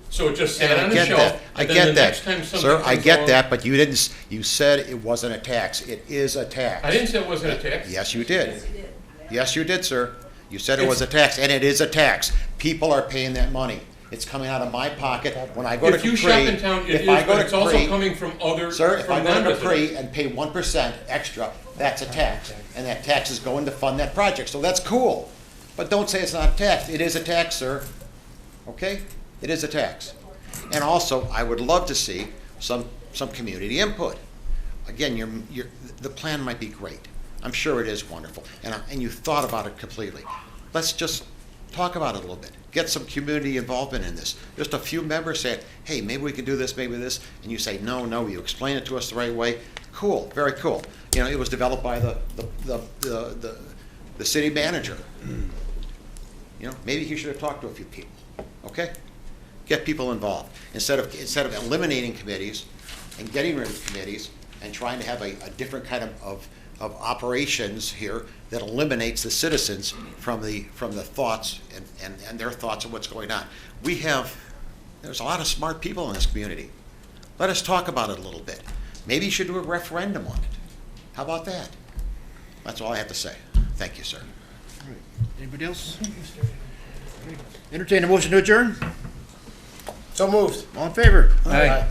So it just sat on the shelf. I get that, sir. I get that, but you didn't. You said it wasn't a tax. It is a tax. I didn't say it wasn't a tax. Yes, you did. Yes, you did, sir. You said it was a tax, and it is a tax. People are paying that money. It's coming out of my pocket when I go to If Capri. you shop in town, it is, but it's also coming from other, Sir, if I from go to non-residents. Capri and pay 1% extra, that's a tax. And that tax is going to fund that project, so that's cool. But don't say it's not a tax. It is a tax, sir. Okay? It is a tax. And also, I would love to see some community input. Again, the plan might be great. I'm sure it is wonderful. And you thought about it completely. Let's just talk about it a little bit. Get some community involvement in this. Just a few members say, hey, maybe we can do this, maybe this. And you say, no, you explain it to us the right way. Cool, very cool. You know, it was developed by the city manager. You know, maybe he should have talked to a few people, okay? Get people involved. Instead of eliminating committees and getting rid of committees and trying to have a different kind of operations here that eliminates the citizens from the thoughts and their thoughts of what's going on. There's a lot of smart people in this community. Let us talk about it a little bit. Maybe you should do a referendum on it. How about that? That's all I have to say. Thank you, sir. Anybody else? Entertain a motion to adjourn? So moved. All in favor? Aye.